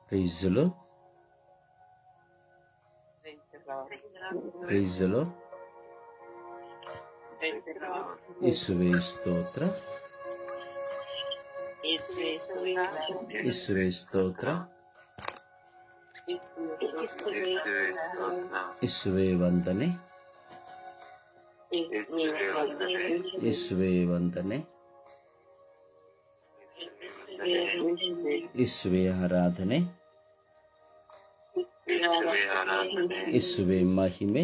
ಪ್ರೀಸಲು ಪ್ರೀಸಲು ಯೇಸುವೇ ಸ್ತೋತ್ರ, ಯೇಸುವೇ ಸ್ತೋತ್ರ, ಯೇಸುವೇ ವಂದನೆ, ಯೇಸುವೇ ವಂದನೆ, ಯೇಸುವೇ ಆರಾಧನೆ, ಯೇಸುವೇ ಮಹಿಮೆ,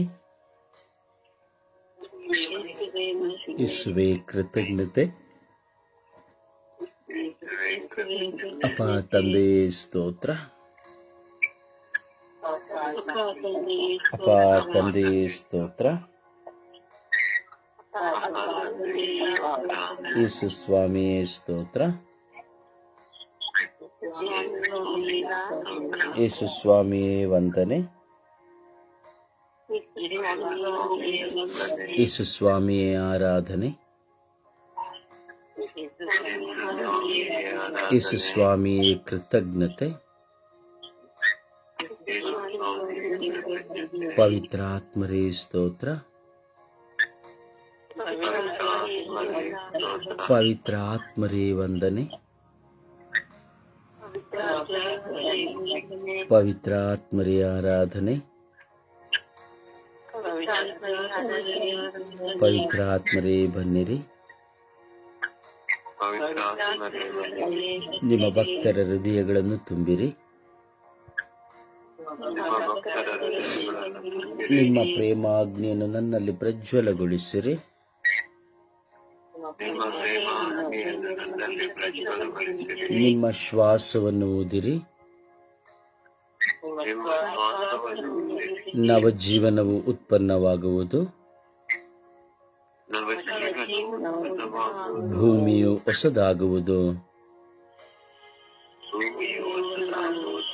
ಯೇಸುವೇ ಕೃತಜ್ಞತೆ. ಅಪ್ಪ ತಂದೆ ಸ್ತೋತ್ರ, ಅಪ್ಪ ತಂದೆ ಸ್ತೋತ್ರ, ಯೇಸು ಸ್ವಾಮಿ ಸ್ತೋತ್ರ, ಯೇಸು ಸ್ವಾಮಿ ವಂದನೆ, ಯೇಸು ಸ್ವಾಮಿ ಆರಾಧನೆ, ಯೇಸು ಸ್ವಾಮಿ ಕೃತಜ್ಞತೆ. ಪವಿತ್ರಾತ್ಮರೇ ಸ್ತೋತ್ರ, ಪವಿತ್ರಾತ್ಮರೇ ವಂದನೆ, ಪವಿತ್ರಾತ್ಮರೇ ಆರಾಧನೆ, ಪವಿತ್ರಾತ್ಮರೇ ಬನ್ನಿರಿ. ನಿಮ್ಮ ಭಕ್ತರ ಹೃದಯಗಳನ್ನು ತುಂಬಿರಿ. ನಿಮ್ಮ ಪ್ರೇಮಾಗ್ನಿಯನ್ನು ನನ್ನಲ್ಲಿ ಪ್ರಜ್ವಲಗೊಳಿಸಿರಿ. ನಿಮ್ಮ ಶ್ವಾಸವನ್ನು ಊದಿರಿ. ನವಜೀವನವು ಉತ್ಪನ್ನವಾಗುವುದು. ಭೂಮಿಯು ಹೊಸದಾಗುವುದು.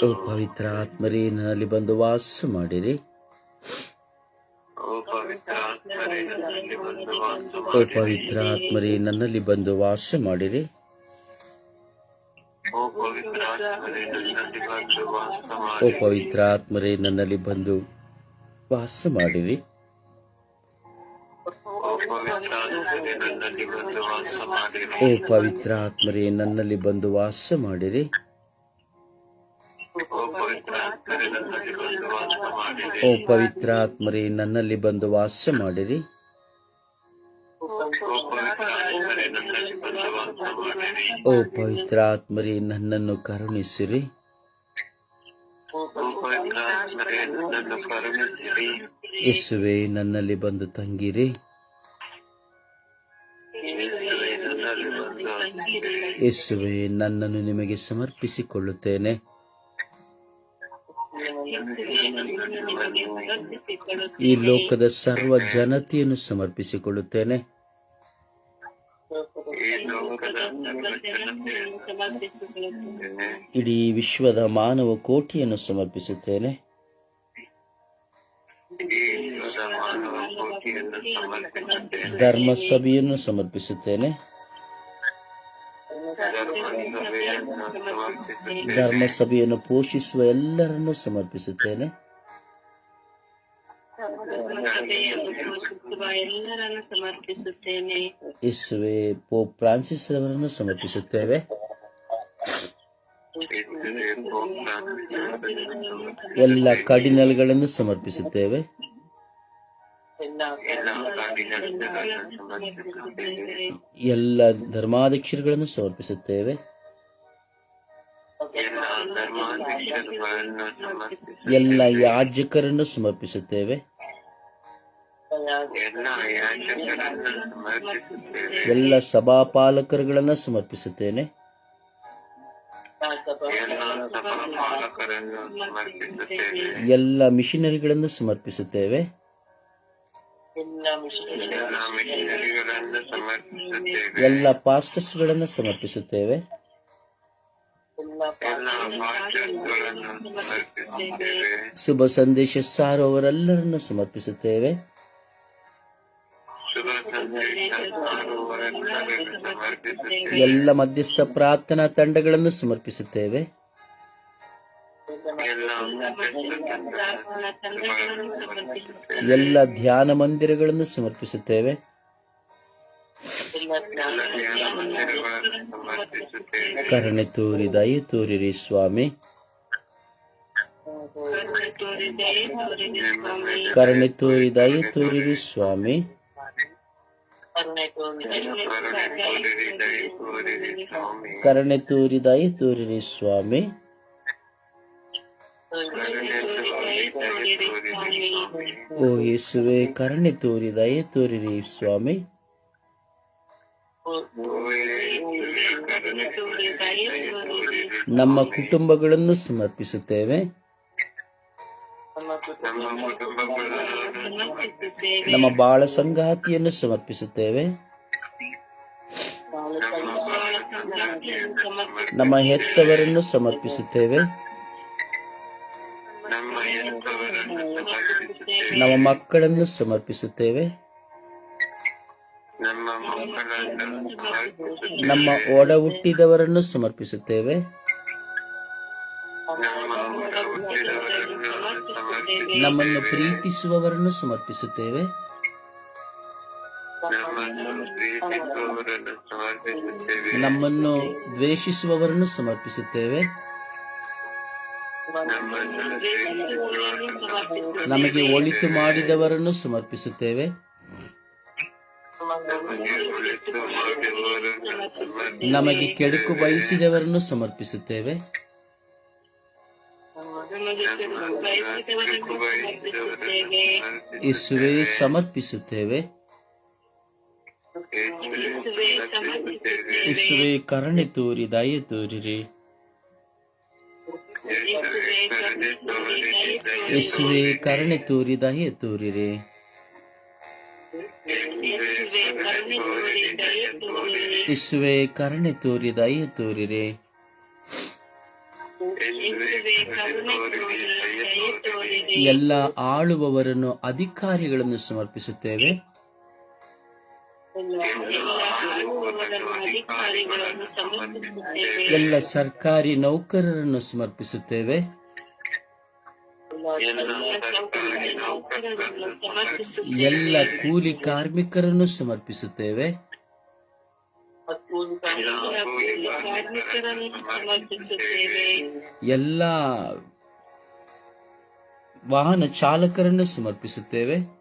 ಓ ಪವಿತ್ರಾತ್ಮರೇ ನನ್ನಲ್ಲಿ ಬಂದು ವಾಸ ಮಾಡಿರಿ. ಓ ಪವಿತ್ರಾತ್ಮರೇ ನನ್ನಲ್ಲಿ ಬಂದು ವಾಸ ಮಾಡಿರಿ. ಓ ಪವಿತ್ರಾತ್ಮರೇ ನನ್ನಲ್ಲಿ ಬಂದು ವಾಸ ಮಾಡಿರಿ. ಓ ಪವಿತ್ರಾತ್ಮರೇ ನನ್ನಲ್ಲಿ ಬಂದು ವಾಸ ಮಾಡಿರಿ. ಓ ಪವಿತ್ರಾತ್ಮರೇ ನನ್ನಲ್ಲಿ ಬಂದು ವಾಸ ಮಾಡಿರಿ. ಓ ಪವಿತ್ರಾತ್ಮರೇ ನನ್ನನ್ನು ಕರುಣಿಸಿರಿ. ಯೇಸುವೇ ನನ್ನಲ್ಲಿ ಬಂದು ತಂಗಿರಿ. ಯೇಸುವೇ ನನ್ನನ್ನು ನಿಮಗೆ ಸಮರ್ಪಿಸಿಕೊಳ್ಳುತ್ತೇನೆ. ಈ ಲೋಕದ ಸರ್ವ ಜನತೆಯನ್ನು ಸಮರ್ಪಿಸಿಕೊಳ್ಳುತ್ತೇನೆ. ಇಡೀ ವಿಶ್ವದ ಮಾನವ ಕೋಟಿಯನ್ನು ಸಮರ್ಪಿಸುತ್ತೇನೆ. ಧರ್ಮ ಸಭೆಯನ್ನು ಸಮರ್ಪಿಸುತ್ತೇನೆ. ಧರ್ಮ ಸಭೆಯನ್ನು ಪೋಷಿಸುವ ಎಲ್ಲರನ್ನು ಸಮರ್ಪಿಸುತ್ತೇನೆ. ಯೇಸುವೇ ಪೋಪ್ ಫ್ರಾನ್ಸಿಸ್ ಅವರನ್ನು ಸಮರ್ಪಿಸುತ್ತೇವೆ. ಎಲ್ಲ ಕಾರ್ಡಿನಲ್ಗಳನ್ನು ಸಮರ್ಪಿಸುತ್ತೇವೆ. ಎಲ್ಲ ಧರ್ಮಾಧ್ಯಕ್ಷರುಗಳನ್ನು ಸಮರ್ಪಿಸುತ್ತೇವೆ. ಎಲ್ಲ ಯಾಜಕರನ್ನು ಸಮರ್ಪಿಸುತ್ತೇವೆ. ಎಲ್ಲ ಸಭಾಪಾಲಕರುಗಳನ್ನು ಸಮರ್ಪಿಸುತ್ತೇನೆ. ಎಲ್ಲ ಮಿಷನರಿಗಳನ್ನು ಸಮರ್ಪಿಸುತ್ತೇವೆ. ಎಲ್ಲ ಪಾಸ್ಟರ್ಸ್ಗಳನ್ನು ಸಮರ್ಪಿಸುತ್ತೇವೆ. ಶುಭ ಸಂದೇಶ ಸಾರುವವರೆಲ್ಲರನ್ನು ಸಮರ್ಪಿಸುತ್ತೇವೆ. ಎಲ್ಲ ಮಧ್ಯಸ್ಥ ಪ್ರಾರ್ಥನಾ ತಂಡಗಳನ್ನು ಸಮರ್ಪಿಸುತ್ತೇವೆ. ಎಲ್ಲ ಧ್ಯಾನ ಮಂದಿರಗಳನ್ನು ಸಮರ್ಪಿಸುತ್ತೇವೆ. ಕರುಣೆ ತೋರಿ ದಯೆ ತೋರಿರಿ ಸ್ವಾಮಿ. ಕರುಣೆ ತೋರಿ ದಯೆ ತೋರಿರಿ ಸ್ವಾಮಿ. ಕರುಣೆ ತೋರಿ ದಯೆ ತೋರಿರಿ ಸ್ವಾಮಿ. ಓ ಯೇಸುವೆ, ಕರುಣೆ ತೋರಿ ದಯೆ ತೋರಿರಿ ಸ್ವಾಮಿ. ನಮ್ಮ ಕುಟುಂಬಗಳನ್ನು ಸಮರ್ಪಿಸುತ್ತೇವೆ. ನಮ್ಮ ಬಾಳ ಸಂಗಾತಿಯನ್ನು ಸಮರ್ಪಿಸುತ್ತೇವೆ. ನಮ್ಮ ಹೆತ್ತವರನ್ನು ಸಮರ್ಪಿಸುತ್ತೇವೆ. ನಮ್ಮ ಮಕ್ಕಳನ್ನು ಸಮರ್ಪಿಸುತ್ತೇವೆ. ನಮ್ಮ ಒಡ ಹುಟ್ಟಿದವರನ್ನು ಸಮರ್ಪಿಸುತ್ತೇವೆ. ನಮ್ಮನ್ನು ಪ್ರೀತಿಸುವವರನ್ನು ಸಮರ್ಪಿಸುತ್ತೇವೆ. ನಮ್ಮನ್ನು ದ್ವೇಷಿಸುವವರನ್ನು ಸಮರ್ಪಿಸುತ್ತೇವೆ. ನಮಗೆ ಒಳಿತು ಮಾಡಿದವರನ್ನು ಸಮರ್ಪಿಸುತ್ತೇವೆ. ನಮಗೆ ಕೆಡುಕು ಬಯಸಿದವರನ್ನು ಸಮರ್ಪಿಸುತ್ತೇವೆ. ಯೇಸುವೆ, ಸಮರ್ಪಿಸುತ್ತೇವೆ. ಯೇಸುವೆ, ಕರುಣೆ ತೋರಿ ದಯೆ ತೋರಿರಿ. ಯೇಸುವೆ, ಕರುಣೆ ತೋರಿ ದಯೆ ತೋರಿರಿ. ಯೇಸುವೆ, ಕರುಣೆ ತೋರಿ ದಯೆ ತೋರಿರಿ. ಎಲ್ಲ ಆಳುವವರನ್ನು, ಅಧಿಕಾರಿಗಳನ್ನು ಸಮರ್ಪಿಸುತ್ತೇವೆ. ಎಲ್ಲ ಸರ್ಕಾರಿ ನೌಕರರನ್ನು ಸಮರ್ಪಿಸುತ್ತೇವೆ. ಎಲ್ಲ ಕೂಲಿ ಕಾರ್ಮಿಕರನ್ನು ಸಮರ್ಪಿಸುತ್ತೇವೆ. ಎಲ್ಲ ವಾಹನ ಚಾಲಕರನ್ನು ಸಮರ್ಪಿಸುತ್ತೇವೆ.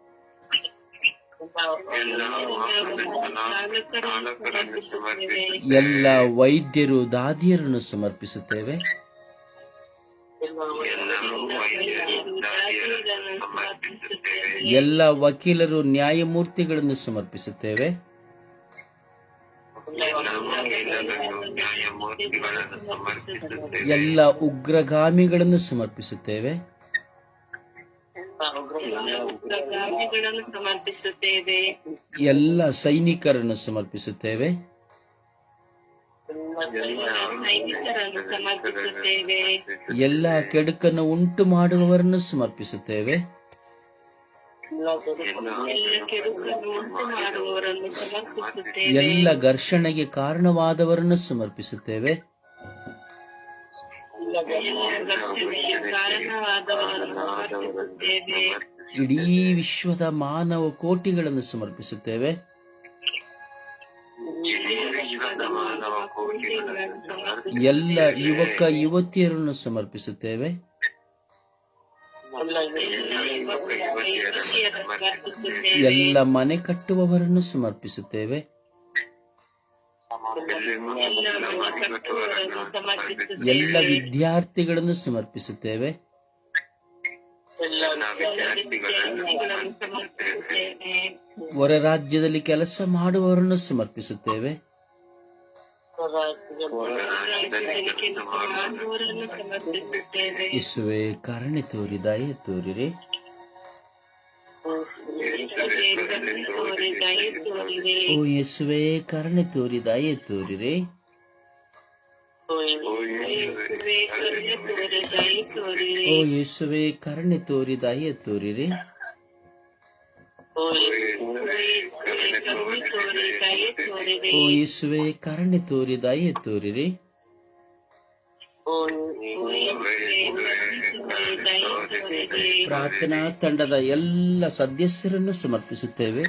ಎಲ್ಲ ವೈದ್ಯರು, ದಾದಿಯರನ್ನು ಸಮರ್ಪಿಸುತ್ತೇವೆ. ಎಲ್ಲ ವಕೀಲರು, ನ್ಯಾಯಮೂರ್ತಿಗಳನ್ನು ಸಮರ್ಪಿಸುತ್ತೇವೆ. ಎಲ್ಲ ಉಗ್ರಗಾಮಿಗಳನ್ನು ಸಮರ್ಪಿಸುತ್ತೇವೆ. ಎಲ್ಲ ಸೈನಿಕರನ್ನು ಸಮರ್ಪಿಸುತ್ತೇವೆ. ಎಲ್ಲ ಕೆಡುಕನ್ನು ಉಂಟು ಮಾಡುವವರನ್ನು ಸಮರ್ಪಿಸುತ್ತೇವೆ. ಎಲ್ಲ ಘರ್ಷಣೆಗೆ ಕಾರಣವಾದವರನ್ನು ಸಮರ್ಪಿಸುತ್ತೇವೆ. ಇಡೀ ವಿಶ್ವದ ಮಾನವ ಕೋಟಿಗಳನ್ನು ಸಮರ್ಪಿಸುತ್ತೇವೆ. ಎಲ್ಲ ಯುವಕ ಯುವತಿಯರನ್ನು ಸಮರ್ಪಿಸುತ್ತೇವೆ. ಎಲ್ಲ ಮನೆ ಕಟ್ಟುವವರನ್ನು ಸಮರ್ಪಿಸುತ್ತೇವೆ. ಎಲ್ಲ ವಿದ್ಯಾರ್ಥಿಗಳನ್ನು ಸಮರ್ಪಿಸುತ್ತೇವೆ. ಹೊರ ರಾಜ್ಯದಲ್ಲಿ ಕೆಲಸ ಮಾಡುವವರನ್ನು ಸಮರ್ಪಿಸುತ್ತೇವೆ. ಯೇಸುವೆ, ಕರುಣೆ ತೋರಿ ದಯೆ ತೋರಿರಿ. ಓ ಯೇಸುವೆ, ಕರುಣೆ ತೋರಿ ದಯೆ ತೋರಿರಿ. ಓ ಯೇಸುವೆ, ಕರುಣೆ ತೋರಿ ದಯೆ ತೋರಿರಿ. ಓ ಯೇಸುವೆ, ಕರುಣೆ ತೋರಿ ದಯೆ ತೋರಿರಿ. ಪ್ರಾರ್ಥನಾ ತಂಡದ ಎಲ್ಲ ಸದಸ್ಯರನ್ನು ಸಮರ್ಪಿಸುತ್ತೇವೆ.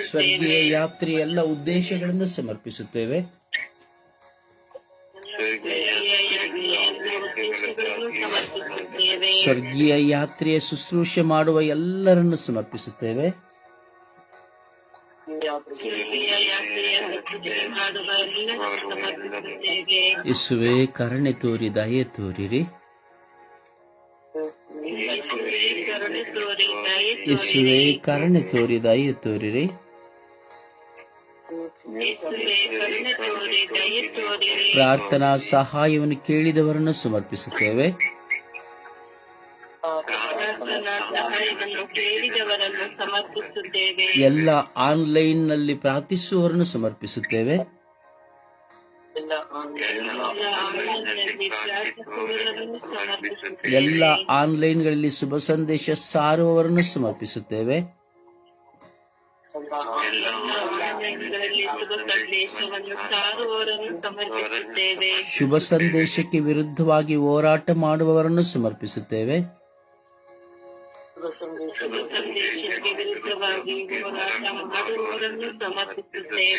ಸ್ವರ್ಗೀಯ ಯಾತ್ರೆಯ ಎಲ್ಲ ಉದ್ದೇಶಗಳನ್ನು ಸಮರ್ಪಿಸುತ್ತೇವೆ. ಸ್ವರ್ಗೀಯ ಯಾತ್ರೆಯ ಶುಶ್ರೂಷೆ ಮಾಡುವ ಎಲ್ಲರನ್ನು ಸಮರ್ಪಿಸುತ್ತೇವೆ. ಯೇಸುವೆ ಕರುಣೆ ತೋರಿ ದಯೆ ತೋರಿರಿ. ಯೇಸುವೆ ಕರುಣೆ ತೋರಿ ದಯೆ ತೋರಿರಿ. ಪ್ರಾರ್ಥನಾ ಸಹಾಯವನ್ನು ಕೇಳಿದವರನ್ನು ಸಮರ್ಪಿಸುತ್ತೇವೆ. ಎಲ್ಲ ಆನ್ಲೈನ್ ನಲ್ಲಿ ಪ್ರಾರ್ಥಿಸುವವರನ್ನು ಸಮರ್ಪಿಸುತ್ತೇವೆ. ಎಲ್ಲ ಆನ್ಲೈನ್ಗಳಲ್ಲಿ ಶುಭ ಸಂದೇಶ ಸಾರುವವರನ್ನು ಸಮರ್ಪಿಸುತ್ತೇವೆ. ಶುಭ ಸಂದೇಶಕ್ಕೆ ವಿರುದ್ಧವಾಗಿ ಹೋರಾಟ ಮಾಡುವವರನ್ನು ಸಮರ್ಪಿಸುತ್ತೇವೆ.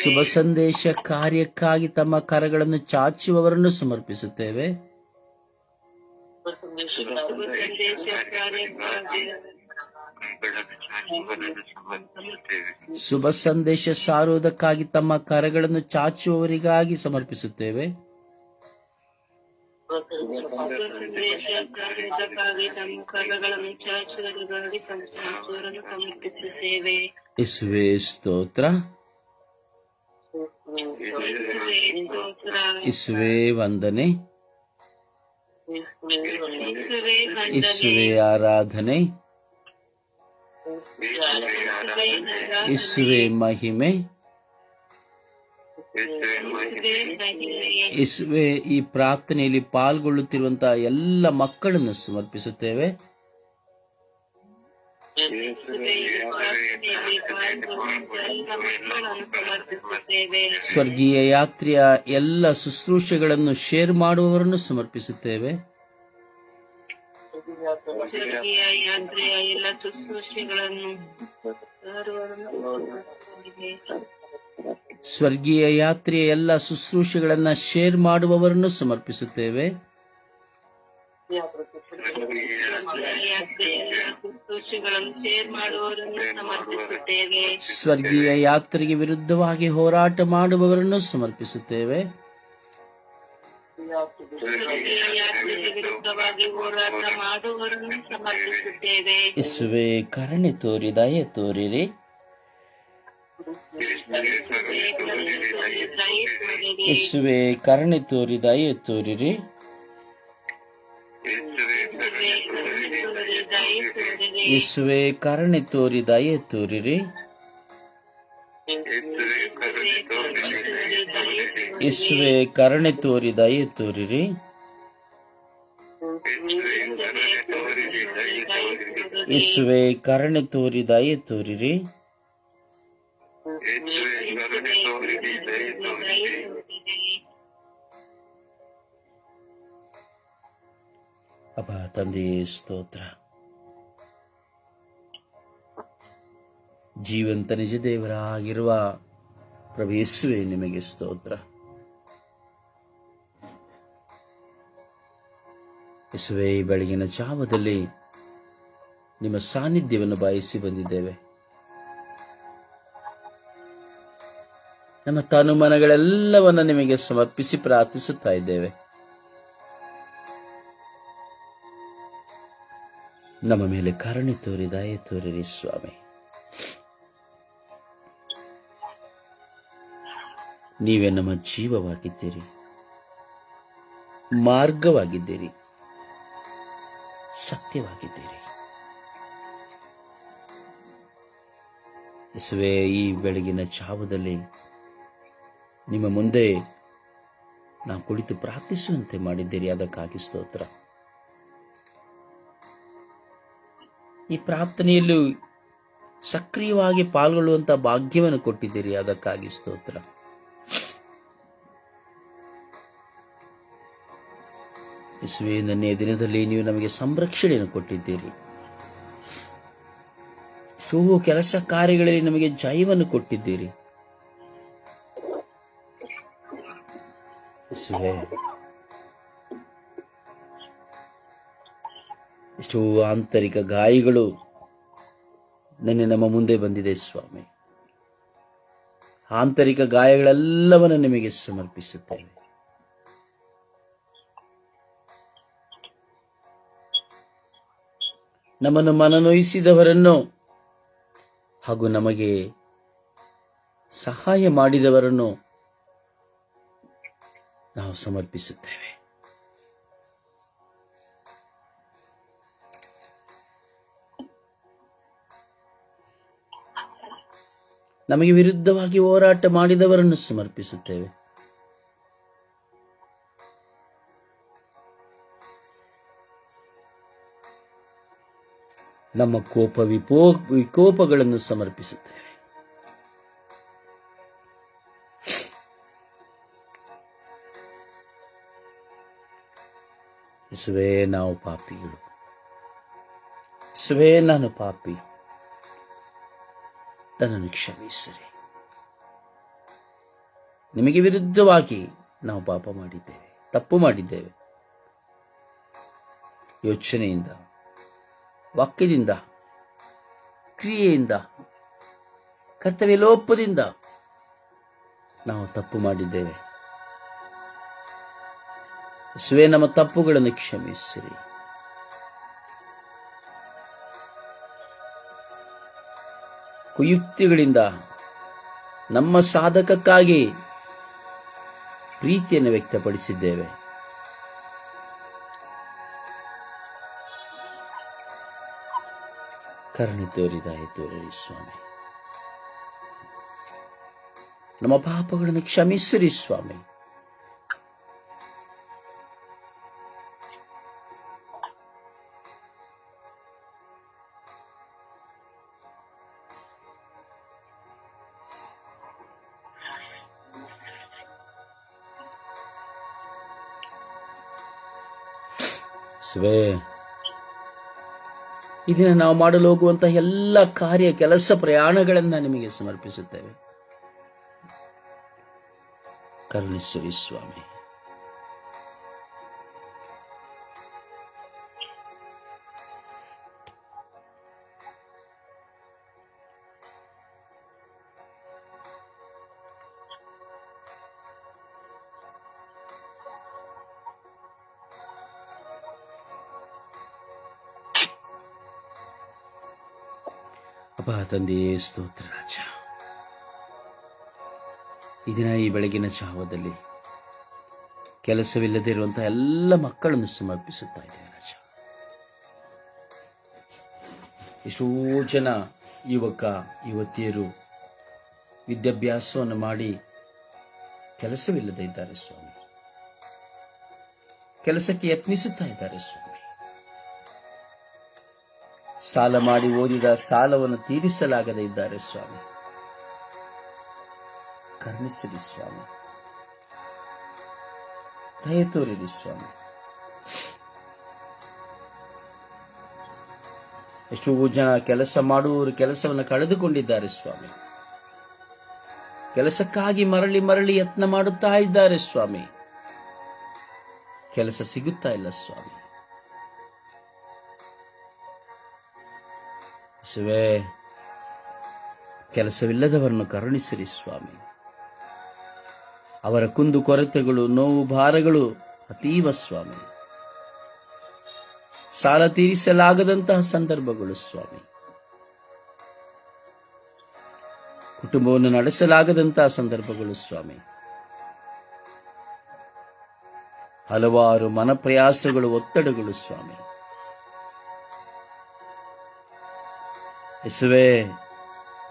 ಶುಭ ಸಂದೇಶ ಕಾರ್ಯಕ್ಕಾಗಿ ತಮ್ಮ ಕರಗಳನ್ನು ಚಾಚುವವರನ್ನು ಸಮರ್ಪಿಸುತ್ತೇವೆ. ಶುಭ ಸಂದೇಶ ಸಾರುವುದಕ್ಕಾಗಿ ತಮ್ಮ ಕರಗಳನ್ನು ಚಾಚುವವರಿಗಾಗಿ ಸಮರ್ಪಿಸುತ್ತೇವೆ. ಯೇಸುವೆ ಸ್ತೋತ್ರ. ಯೇಸುವೆ ವಂದನೆ. ಯೇಸುವೆ ಆರಾಧನೆ. ಯೇಸುವೆ ಮಹಿಮೆ. ಯೇಸುವೆ ಈ ಪ್ರಾರ್ಥನೆಯಲ್ಲಿ ಪಾಲ್ಗೊಳ್ಳುತ್ತಿರುವಂತಹ ಎಲ್ಲ ಮಕ್ಕಳನ್ನು ಸಮರ್ಪಿಸುತ್ತೇವೆ. ಸ್ವರ್ಗೀಯ ಯಾತ್ರೆಯ ಎಲ್ಲ ಶುಶ್ರೂಷೆಗಳನ್ನು ಶೇರ್ ಮಾಡುವವರನ್ನು ಸಮರ್ಪಿಸುತ್ತೇವೆ. ಸ್ವರ್ಗೀಯ ಯಾತ್ರೆಯ ಎಲ್ಲ ಶುಶ್ರೂಷೆಗಳನ್ನು ಶೇರ್ ಮಾಡುವವರನ್ನು ಸಮರ್ಪಿಸುತ್ತೇವೆ. ಸ್ವರ್ಗೀಯ ಯಾತ್ರೆಗೆ ವಿರುದ್ಧವಾಗಿ ಹೋರಾಟ ಮಾಡುವವರನ್ನು ಸಮರ್ಪಿಸುತ್ತೇವೆ. ಯೇಸುವೆ ಕರುಣೆ ತೋರಿ ದಯೆ ತೋರಿರಿ. ಯೇಸುವೆ ಕರುಣೆ ತೋರಿ ದಯೆ ತೋರಿರಿ. ಯೇಸುವೆ ಕರುಣೆ ತೋರಿ ದಯೆ ತೋರಿರಿ. ಯೇಸುವೆ ಕರುಣೆ ತೋರಿ ದಯೆ ತೋರಿರಿ. ಯೇಸುವೆ ಕರುಣೆ ತೋರಿ ದಯೆ ತೋರಿರಿ. ಅಪ್ಪ ತಂದೆಯೇ ಸ್ತೋತ್ರ. ಜೀವಂತ ನಿಜ ದೇವರಾಗಿರುವ ಪ್ರಭು ಯೇಸುವೆ ನಿಮಗೆ ಸ್ತೋತ್ರ. ಯೇಸುವೆ ಈ ಬೆಳಗಿನ ಜಾವದಲ್ಲಿ ನಿಮ್ಮ ಸಾನ್ನಿಧ್ಯವನ್ನು ಬಯಸಿ ಬಂದಿದ್ದೇವೆ. ನಮ್ಮ ತನುಮನಗಳೆಲ್ಲವನ್ನು ನಿಮಗೆ ಸಮರ್ಪಿಸಿ ಪ್ರಾರ್ಥಿಸುತ್ತಾ ಇದ್ದೇವೆ. ನಮ್ಮ ಮೇಲೆ ಕರುಣೆ ತೋರಿ ದಯೆ ತೋರಿರಿ ಸ್ವಾಮಿ. ನೀವೇ ನಮ್ಮ ಜೀವವಾಗಿದ್ದೀರಿ, ಮಾರ್ಗವಾಗಿದ್ದೀರಿ, ಸತ್ಯವಾಗಿದ್ದೀರಿ. ಯೇಸುವೆ ಈ ಬೆಳಗಿನ ಜಾವದಲ್ಲಿ ನಿಮ್ಮ ಮುಂದೆ ನಾವು ಕುಳಿತು ಪ್ರಾರ್ಥಿಸುವಂತೆ ಮಾಡಿದ್ದೀರಿ. ಅದಕ್ಕಾಗಿ ಸ್ತೋತ್ರ. ಈ ಪ್ರಾರ್ಥನೆಯಲ್ಲೂ ಸಕ್ರಿಯವಾಗಿ ಪಾಲ್ಗೊಳ್ಳುವಂತ ಭಾಗ್ಯವನ್ನು ಕೊಟ್ಟಿದ್ದೀರಿ. ಅದಕ್ಕಾಗಿ ಸ್ತೋತ್ರ. ಯೇಸುವೇ, ನೆನ್ನೆ ದಿನದಲ್ಲಿ ನೀವು ನಮಗೆ ಸಂರಕ್ಷಣೆಯನ್ನು ಕೊಟ್ಟಿದ್ದೀರಿ. ಕೆಲಸ ಕಾರ್ಯಗಳಲ್ಲಿ ನಮಗೆ ಜಯವನ್ನು ಕೊಟ್ಟಿದ್ದೀರಿ. ಯೇಸುವೇ, ಎಷ್ಟೋ ಆಂತರಿಕ ಗಾಯಗಳು ನೆನ್ನೆ ನಮ್ಮ ಮುಂದೆ ಬಂದಿದೆ ಸ್ವಾಮಿ. ಆಂತರಿಕ ಗಾಯಗಳೆಲ್ಲವನ್ನು ನಿಮಗೆ ಸಮರ್ಪಿಸುತ್ತೇವೆ. ನಮ್ಮನ್ನು ಮನನೊಯಿಸಿದವರನ್ನು ಹಾಗೂ ನಮಗೆ ಸಹಾಯ ಮಾಡಿದವರನ್ನು ನಾವು ಸಮರ್ಪಿಸುತ್ತೇವೆ. ನಮಗೆ ವಿರುದ್ಧವಾಗಿ ಹೋರಾಟ ಮಾಡಿದವರನ್ನು ಸಮರ್ಪಿಸುತ್ತೇವೆ. ನಮ್ಮ ವಿಕೋಪಗಳನ್ನು ಸಮರ್ಪಿಸುತ್ತೇವೆ. ಯೇಸುವೇ, ನಾವು ಪಾಪಿಗಳು. ಯೇಸುವೇ, ನಾನು ಪಾಪಿ, ನನ್ನನ್ನು ಕ್ಷಮಿಸಿರಿ. ನಿಮಗೆ ವಿರುದ್ಧವಾಗಿ ನಾವು ಪಾಪ ಮಾಡಿದ್ದೇವೆ, ತಪ್ಪು ಮಾಡಿದ್ದೇವೆ. ಯೋಚನೆಯಿಂದ, ವಾಕ್ಯದಿಂದ, ಕ್ರಿಯೆಯಿಂದ, ಕರ್ತವ್ಯ ಲೋಪದಿಂದ ನಾವು ತಪ್ಪು ಮಾಡಿದ್ದೇವೆ. ಯೇಸುವೇ, ನಮ್ಮ ತಪ್ಪುಗಳನ್ನು ಕ್ಷಮಿಸಿರಿ. ಕುಯುಕ್ತಿಗಳಿಂದ ನಮ್ಮ ಸಾಧಕಕ್ಕಾಗಿ ಪ್ರೀತಿಯನ್ನು ವ್ಯಕ್ತಪಡಿಸಿದ್ದೇವೆ. ಕರುಣೆ ತೋರಿ, ದಯೆ ತೋರಿರಿ ಸ್ವಾಮಿ. ನಮ್ಮ ಪಾಪಗಳನ್ನು ಕ್ಷಮಿಸಿರಿ ಸ್ವಾಮಿ. ಈ ದಿನ ನಾವು ಮಾಡಲು ಹೋಗುವಂತಹ ಎಲ್ಲ ಕಾರ್ಯ, ಕೆಲಸ, ಪ್ರಯಾಣಗಳನ್ನು ನಿಮಗೆ ಸಮರ್ಪಿಸುತ್ತೇವೆ. ಕರುಣಿಸಿರಿ ಸ್ವಾಮಿ. ಅಪ್ಪ ತಂದೆಯೇ, ಸ್ತೋತ್ರ ರಾಜ. ಈ ದಿನ ಈ ಬೆಳಗಿನ ಜಾವದಲ್ಲಿ ಕೆಲಸವಿಲ್ಲದೆ ಇರುವಂತಹ ಎಲ್ಲ ಮಕ್ಕಳನ್ನು ಸಮರ್ಪಿಸುತ್ತಾ ಇದ್ದೇವೆ ರಾಜ. ಎಷ್ಟೋ ಜನ ಯುವಕ ಯುವತಿಯರು ವಿದ್ಯಾಭ್ಯಾಸವನ್ನು ಮಾಡಿ ಕೆಲಸವಿಲ್ಲದೆ ಇದ್ದಾರೆ ಸ್ವಾಮಿ. ಕೆಲಸಕ್ಕೆ ಯತ್ನಿಸುತ್ತಾ ಇದ್ದಾರೆ ಸ್ವಾಮಿ. ಸಾಲ ಮಾಡಿ ಓದಿದ ಸಾಲವನ್ನು ತೀರಿಸಲಾಗದೇ ಇದ್ದಾರೆ ಸ್ವಾಮಿ. ಕರುಣಿಸಿರಿ ಸ್ವಾಮಿ. ದಯೆ ತೋರಿರಿ ಸ್ವಾಮಿ. ಎಷ್ಟೋ ಜನ ಕೆಲಸ ಮಾಡುವವರು ಕೆಲಸವನ್ನು ಕಳೆದುಕೊಂಡಿದ್ದಾರೆ ಸ್ವಾಮಿ. ಕೆಲಸಕ್ಕಾಗಿ ಮರಳಿ ಮರಳಿ ಯತ್ನ ಮಾಡುತ್ತಾ ಇದ್ದಾರೆ ಸ್ವಾಮಿ. ಕೆಲಸ ಸಿಗುತ್ತಾ ಇಲ್ಲ ಸ್ವಾಮಿ. ಯೇಸುವೇ, ಕೆಲಸವಿಲ್ಲದವರನ್ನು ಕರುಣಿಸಿರಿ ಸ್ವಾಮಿ. ಅವರ ಕುಂದು ಕೊರತೆಗಳು, ನೋವು, ಭಾರಗಳು ಅತೀವ ಸ್ವಾಮಿ. ಸಾಲ ತೀರಿಸಲಾಗದಂತಹ ಸಂದರ್ಭಗಳು ಸ್ವಾಮಿ. ಕುಟುಂಬವನ್ನು ನಡೆಸಲಾಗದಂತಹ ಸಂದರ್ಭಗಳು ಸ್ವಾಮಿ. ಹಲವಾರು ಮನಪ್ರಯಾಸಗಳು, ಒತ್ತಡಗಳು ಸ್ವಾಮಿ. ಯೇಸುವೇ,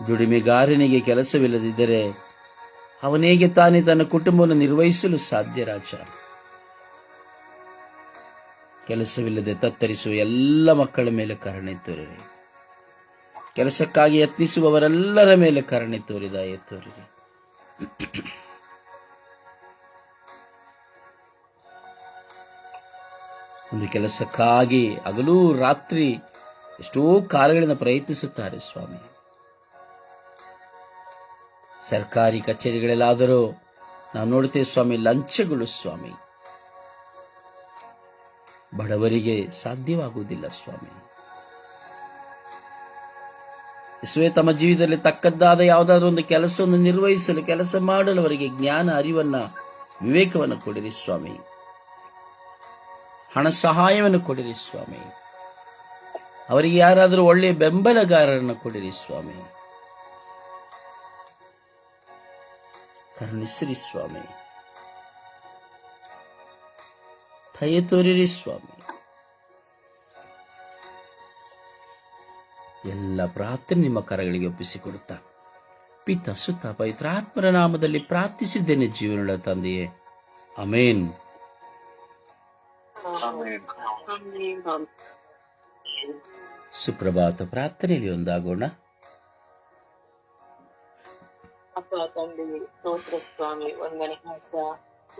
ದುಡಿಮೆಗಾರನಿಗೆ ಕೆಲಸವಿಲ್ಲದಿದ್ದರೆ ಅವನೇಗೆ ತಾನೇ ತನ್ನ ಕುಟುಂಬವನ್ನು ನಿರ್ವಹಿಸಲು ಸಾಧ್ಯ ರಾಜ. ಕೆಲಸವಿಲ್ಲದೆ ತತ್ತರಿಸುವ ಎಲ್ಲ ಮಕ್ಕಳ ಮೇಲೆ ಕರುಣೆ ತೋರಿರಿ. ಕೆಲಸಕ್ಕಾಗಿ ಯತ್ನಿಸುವವರೆಲ್ಲರ ಮೇಲೆ ಕರುಣೆ ತೋರಿರಿ. ಒಂದು ಕೆಲಸಕ್ಕಾಗಿ ಹಗಲೂ ರಾತ್ರಿ ಎಷ್ಟೋ ಕಾಲಗಳಿಂದ ಪ್ರಯತ್ನಿಸುತ್ತಾರೆ ಸ್ವಾಮಿ. ಸರ್ಕಾರಿ ಕಚೇರಿಗಳಲ್ಲಾದರೂ ನಾವು ನೋಡ್ತೇವೆ ಸ್ವಾಮಿ, ಲಂಚಗಳು ಸ್ವಾಮಿ, ಬಡವರಿಗೆ ಸಾಧ್ಯವಾಗುವುದಿಲ್ಲ ಸ್ವಾಮಿ. ಯೇಸುವೆ, ತಮ್ಮ ಜೀವಿತದಲ್ಲಿ ತಕ್ಕದ್ದಾದ ಯಾವುದಾದ್ರೂ ಒಂದು ಕೆಲಸವನ್ನು ನಿರ್ವಹಿಸಲು, ಕೆಲಸ ಮಾಡಲು ಅವರಿಗೆ ಜ್ಞಾನ, ಅರಿವನ್ನ, ವಿವೇಕವನ್ನು ಕೊಡಿರಿ ಸ್ವಾಮಿ. ಹಣ ಸಹಾಯವನ್ನು ಕೊಡಿರಿ ಸ್ವಾಮಿ. ಅವರಿಗೆ ಯಾರಾದರೂ ಒಳ್ಳೆಯ ಬೆಂಬಲಗಾರರನ್ನು ಕೊಡಿರಿ ಸ್ವಾಮಿ. ಕರುಣಿಸಿರಿ ಸ್ವಾಮಿ. ದಯೆ ತೋರಿರಿ ಸ್ವಾಮಿ. ಎಲ್ಲ ಪ್ರಾರ್ಥನೆ ನಿಮ್ಮ ಕರಗಳಿಗೆ ಒಪ್ಪಿಸಿಕೊಡುತ್ತಾ ಪಿತ, ಸುತ್ತ, ಪವಿತ್ರಾತ್ಮರ ನಾಮದಲ್ಲಿ ಪ್ರಾರ್ಥಿಸಿದ್ದೇನೆ ಜೀವನದ ತಂದೆಯೇ, ಆಮೇನ್. ಸುಪ್ರಭಾತ ಪ್ರಾರ್ಥನೆಯಲ್ಲಿ ಒಂದಾಗೋಣ. ಅಪ್ಪ ತಂದೆ, ಸ್ತೋತ್ರ ಸ್ವಾಮಿ, ವಂದನೆ ಹಾಸ.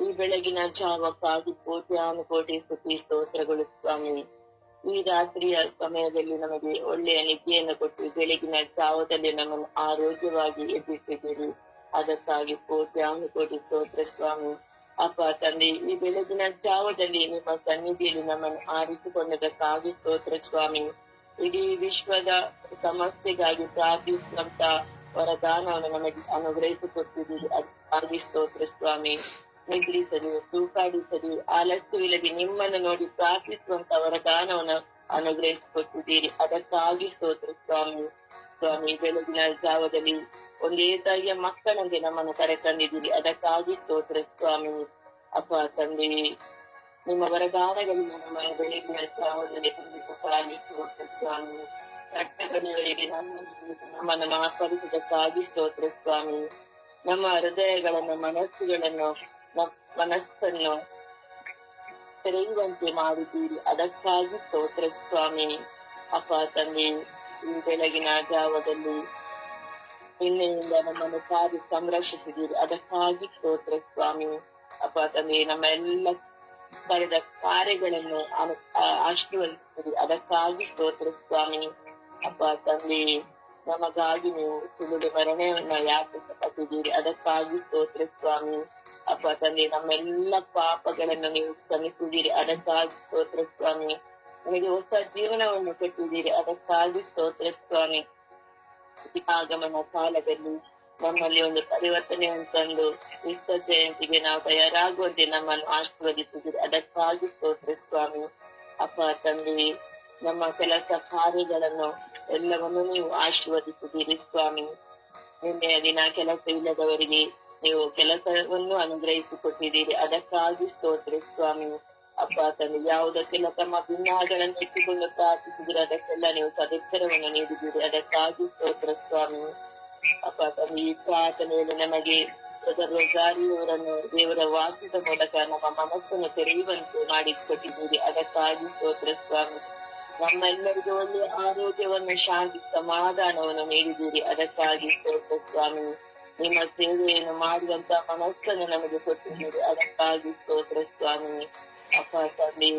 ಈ ಬೆಳಗಿನ ಜಾವಕ್ಕಾಗಿ ಕೋಟ್ಯಾನುಕೋಟಿ ಸ್ತುತಿ ಸ್ತೋತ್ರಗಳು ಸ್ವಾಮಿ. ಈ ರಾತ್ರಿಯ ಸಮಯದಲ್ಲಿ ನಮಗೆ ಒಳ್ಳೆಯ ನಿದ್ದೆಯನ್ನು ಕೊಟ್ಟು ಬೆಳಗಿನ ಜಾವದಲ್ಲಿ ನಮ್ಮನ್ನು ಆರೋಗ್ಯವಾಗಿ ಎಬ್ಬಿಸಿದ್ದೀರಿ. ಅದಕ್ಕಾಗಿ ಕೋಟ್ಯಾನುಕೋಟಿ ಸ್ತೋತ್ರ ಸ್ವಾಮಿ. ಅಪ್ಪ ತಂದೆ, ಈ ಬೆಳಗಿನ ಜಾವದಲ್ಲಿ ನಿಮ್ಮ ಸನ್ನಿಧಿಯಲ್ಲಿ ನಮ್ಮನ್ನು ಆರಿಸಿಕೊಂಡದಕ್ಕಾಗಿ ಸ್ತೋತ್ರ ಸ್ವಾಮಿ. ಇಡೀ ವಿಶ್ವದ ಸಮಸ್ಯೆಗಾಗಿ ಪ್ರಾರ್ಥಿಸುವಂತ ವರದಾನವನ್ನು ನಮಗೆ ಅನುಗ್ರಹಿಸಿಕೊಟ್ಟಿದ್ದೀರಿ. ಅದಕ್ಕಾಗಿ ಸ್ತೋತ್ರ ಸ್ವಾಮಿ. ನಿದ್ರಿಸಲು, ತೂಕಾಡಿಸಲು, ಆಲಸ್ಯವಿಲ್ಲದೆ ನಿಮ್ಮನ್ನು ನೋಡಿ ಪ್ರಾರ್ಥಿಸುವಂತ ವರದಾನವನ್ನು ಅನುಗ್ರಹಿಸಿಕೊಟ್ಟಿದ್ದೀರಿ. ಅದಕ್ಕಾಗಿ ಸ್ತೋತ್ರ ಸ್ವಾಮಿ. ಸ್ವಾಮಿ, ಬೆಳಗಿನ ಜಾವದಲ್ಲಿ ಒಂದೇ ತಾಯಿಯ ಮಕ್ಕಳಂತೆ ನಮ್ಮನ್ನು ಕರೆತಂದಿದ್ದೀರಿ. ಅದಕ್ಕಾಗಿ ಸ್ತೋತ್ರ ಸ್ವಾಮಿ. ಅಪ್ಪ ತಂದೆ, ನಿಮ್ಮ ವರದಾನಗಳಿಂದ ನಮ್ಮನ್ನು ಬೆಳಗಿನ ಜಾವದಲ್ಲಿ ಸ್ತೋತ್ರ ಸ್ವಾಮಿ. ಕಟ್ಟಕಡೆಗಳಿಗೆ ನಮ್ಮನ್ನು ಮಾರ್ಪಡಿಸಿದಕ್ಕಾಗಿ ಸ್ತೋತ್ರ ಸ್ವಾಮಿ. ನಮ್ಮ ಹೃದಯಗಳನ್ನು, ಮನಸ್ಸನ್ನು ತೆರೆಯುವಂತೆ ಮಾಡಿದ್ದೀರಿ. ಅದಕ್ಕಾಗಿ ಸ್ತೋತ್ರ ಸ್ವಾಮಿ. ಅಪ್ಪ ತಂದೆ, ಈ ಬೆಳಗಿನ ಜಾವದಲ್ಲಿ ನಿನ್ನೆಯಿಂದ ನಮ್ಮನ್ನು ಕಾದು ಸಂರಕ್ಷಿಸಿದ್ದೀರಿ. ಅದಕ್ಕಾಗಿ ಸ್ತೋತ್ರ ಸ್ವಾಮಿ. ಅಪ್ಪ ತಂದೆ, ನಮ್ಮ ಎಲ್ಲ ಕಳೆದ ಕಾರ್ಯಗಳನ್ನು ಆಶೀರ್ವದಿಸಿದ್ದೀರಿ. ಅದಕ್ಕಾಗಿ ಸ್ತೋತ್ರ ಸ್ವಾಮಿ. ಅಪ್ಪ ತಂದೆ, ನಮಗಾಗಿ ನೀವು ಸುಳ್ಳು ಮರಣವನ್ನ ಯಾಚಿಸಪಟ್ಟಿದ್ದೀರಿ. ಅದಕ್ಕಾಗಿ ಸ್ತೋತ್ರ ಸ್ವಾಮಿ. ಅಪ್ಪ ತಂದೆ, ನಮ್ಮೆಲ್ಲ ಪಾಪಗಳನ್ನು ನೀವು ಕ್ಷಮಿಸಿದ್ದೀರಿ. ಅದಕ್ಕಾಗಿ ಸ್ತೋತ್ರ ಸ್ವಾಮಿ. ನಮಗೆ ಹೊಸ ಜೀವನವನ್ನು ಕೊಟ್ಟಿದ್ದೀರಿ. ಅದಕ್ಕಾಗಿ ಸ್ತೋತ್ರ ಸ್ವಾಮಿ. ಆಗಮನ ಕಾಲದಲ್ಲಿ ನಮ್ಮಲ್ಲಿ ಒಂದು ಪರಿವರ್ತನೆಯನ್ನು ತಂದು ಕ್ರಿಸ್ತ ಜಯಂತಿಗೆ ನಾವು ತಯಾರಾಗುವಂತೆ ನಮ್ಮನ್ನು ಆಶೀರ್ವದಿಸಿದ್ದೀರಿ. ಅದಕ್ಕಾಗಿ ಸ್ತೋತ್ರ ಸ್ವಾಮಿ. ಅಪ್ಪ ತಂದೆ, ನಮ್ಮ ಕೆಲಸ ಕಾರ್ಯಗಳನ್ನು ಎಲ್ಲವನ್ನು ನೀವು ಆಶೀರ್ವದಿಸಿದ್ದೀರಿ ಸ್ವಾಮಿ. ನಿನ್ನೆಯ ದಿನ ಕೆಲಸ ಇಲ್ಲದವರಿಗೆ ನೀವು ಕೆಲಸವನ್ನು ಅನುಗ್ರಹಿಸಿಕೊಟ್ಟಿದ್ದೀರಿ. ಅದಕ್ಕಾಗಿ ಸ್ತೋತ್ರ ಸ್ವಾಮಿ. ಅಪ್ಪ ತಂದೆ, ಯಾವುದಕ್ಕೆಲ್ಲ ತಮ್ಮ ಭಿನ್ನಾಗಳನ್ನು ಇಟ್ಟುಕೊಂಡು ಪ್ರಾರ್ಥಿಸಿದರೆ ಅದಕ್ಕೆಲ್ಲ ನೀವು ಸದುತ್ತರವನ್ನು ನೀಡಿದ್ದೀರಿ. ಅದಕ್ಕಾಗಿ ಸ್ತೋತ್ರ ಸ್ವಾಮಿ. ಅಪ್ಪ ತಂದೆ, ಈ ಪ್ರಾರ್ಥನೆಯಲ್ಲಿ ನಮಗೆ ರೋಜಾರಿಯವರನ್ನು ದೇವರ ವಾಕ್ಯದ ಮೂಲಕ ನಮ್ಮ ಮನಸ್ಸನ್ನು ತೆರೆಯುವಂತೆ ಮಾಡಿಕೊಟ್ಟಿದ್ದೀರಿ. ಅದಕ್ಕಾಗಿ ಸ್ತೋತ್ರ ಸ್ವಾಮಿ. ನಮ್ಮೆಲ್ಲರಿಗೂ ಒಳ್ಳೆಯ ಆರೋಗ್ಯವನ್ನು, ಶಾಂತಿ, ಸಮಾಧಾನವನ್ನು ನೀಡಿದ್ದೀರಿ. ಅದಕ್ಕಾಗಿ ಸ್ತೋತ್ರ ಸ್ವಾಮಿ. ನಿಮ್ಮ ಸೇವೆಯನ್ನು ಮಾಡುವಂತ ಮನಸ್ಸನ್ನು ನಮಗೆ ಕೊಟ್ಟಿದ್ದೀರಿ. ಅದಕ್ಕಾಗಿ ಸ್ತೋತ್ರ ಸ್ವಾಮಿ. ಅಪ್ಪ ತಂದೆ,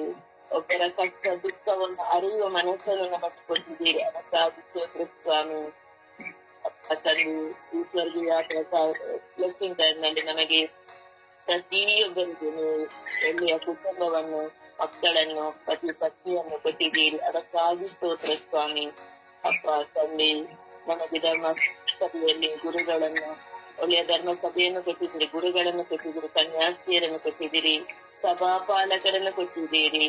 ಒಬ್ಬರ ಕಷ್ಟ ದುಃಖವನ್ನು ಅರಿಯುವ ಮನಸ್ಸನ್ನು ನಮಗೆ ಕೊಟ್ಟಿದ್ದೀರಿ. ಅದಕ್ಕಾಗಿ ಸ್ತೋತ್ರ ಸ್ವಾಮಿ. ಅಪ್ಪ ತಂದೆ, ಈ ಸ್ವರ್ಗೀಯ ಬ್ಲೆಸ್ಸಿಂಗ್ ಟೈಮ್ನಲ್ಲಿ ನಮಗೆ ಪ್ರತಿಯೊಬ್ಬರಿಗೂ ನೀವು ಒಳ್ಳೆಯ ಕುಟುಂಬವನ್ನು, ಮಕ್ಕಳನ್ನು, ಪತಿ ಪತ್ನಿಯನ್ನು ಕೊಟ್ಟಿದ್ದೀರಿ. ಅದಕ್ಕಾಗಿ ಸ್ತೋತ್ರ ಸ್ವಾಮಿ. ಅಪ್ಪ ತಂದೆ, ನಮಗೆ ಧರ್ಮ ಸಭೆಯಲ್ಲಿ ಗುರುಗಳನ್ನು, ಒಳ್ಳೆಯ ಧರ್ಮ ಸಭೆಯನ್ನು ಕೊಟ್ಟಿದ್ದೀರಿ, ಗುರುಗಳನ್ನು ಕೊಟ್ಟಿದ್ದೀರಿ, ಸನ್ಯಾಸಿಯರನ್ನು ಕೊಟ್ಟಿದ್ದೀರಿ, ಸಭಾಪಾಲಕರನ್ನು ಕೊಟ್ಟಿದ್ದೀರಿ,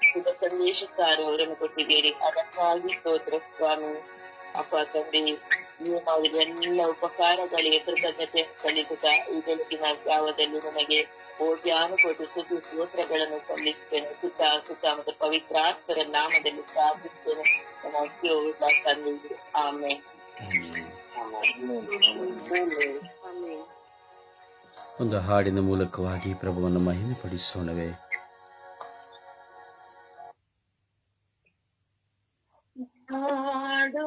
ಶುಭ ಸಂದೇಶಕಾರರನ್ನು ಕೊಟ್ಟಿದ್ದೀರಿ. ಅದಕ್ಕಾಗಿ ಸ್ತೋತ್ರ ಸ್ವಾಮಿ. ಅಪ್ಪ ತಂದೆ, ನೀವು ಮಾಡಿದ ಎಲ್ಲ ಉಪಕಾರಗಳಿಗೆ ಕೃತಜ್ಞತೆ ಸಲ್ಲಿಸುತ್ತಾ ಈ ಬೆಳಗಿನ ಜಾವದಲ್ಲಿ ನನಗೆ ಕೋಟ್ಯಾನುಕೋಟಿ ಸ್ತುತಿ ಸ್ತೋತ್ರಗಳನ್ನು ಸಲ್ಲಿಸುತ್ತೇನೆ. ಸುತ್ತ ಮತ್ತು ಪವಿತ್ರಾತ್ಮರ ನಾಮದಲ್ಲಿ ಪ್ರಾರ್ಥಿಸುತ್ತೇನೆ ನನ್ನ ಜೀವದ ತಂದೆ. ಆಮೇಲೆ ಒಂದು ಹಾಡಿನ ಮೂಲಕವಾಗಿ ಪ್ರಭುವನ್ನು ಮಹಿಮೆ ಪಡಿಸೋಣವೇ. ಹಾಡು